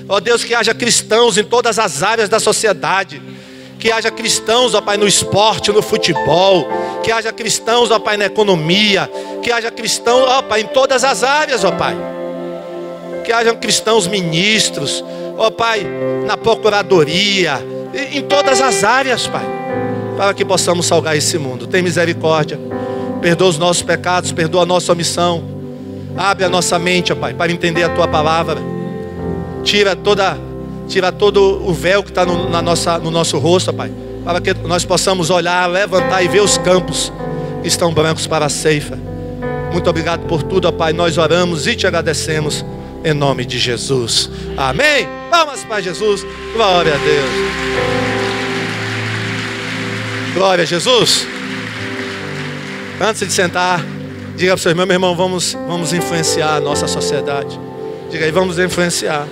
Speaker 1: Ó Deus, que haja cristãos em todas as áreas da sociedade, que haja cristãos, ó Pai, no esporte, no futebol, que haja cristãos, ó Pai, na economia, que haja cristãos, ó Pai, em todas as áreas, ó Pai. Que hajam cristãos ministros, ó Pai, na procuradoria, em todas as áreas, Pai, para que possamos salgar esse mundo. Tem misericórdia, perdoa os nossos pecados, perdoa a nossa omissão, abre a nossa mente, ó Pai, para entender a tua palavra. Tira todo o véu que está no nosso rosto, ó Pai, para que nós possamos olhar, levantar e ver os campos que estão brancos para a ceifa. Muito obrigado por tudo, ó Pai. Nós oramos e te agradecemos em nome de Jesus. Amém? Palmas para Jesus. Glória a Deus. Glória a Jesus. Antes de sentar, diga para o seu irmão: meu irmão, vamos influenciar a nossa sociedade. Diga aí: vamos influenciar.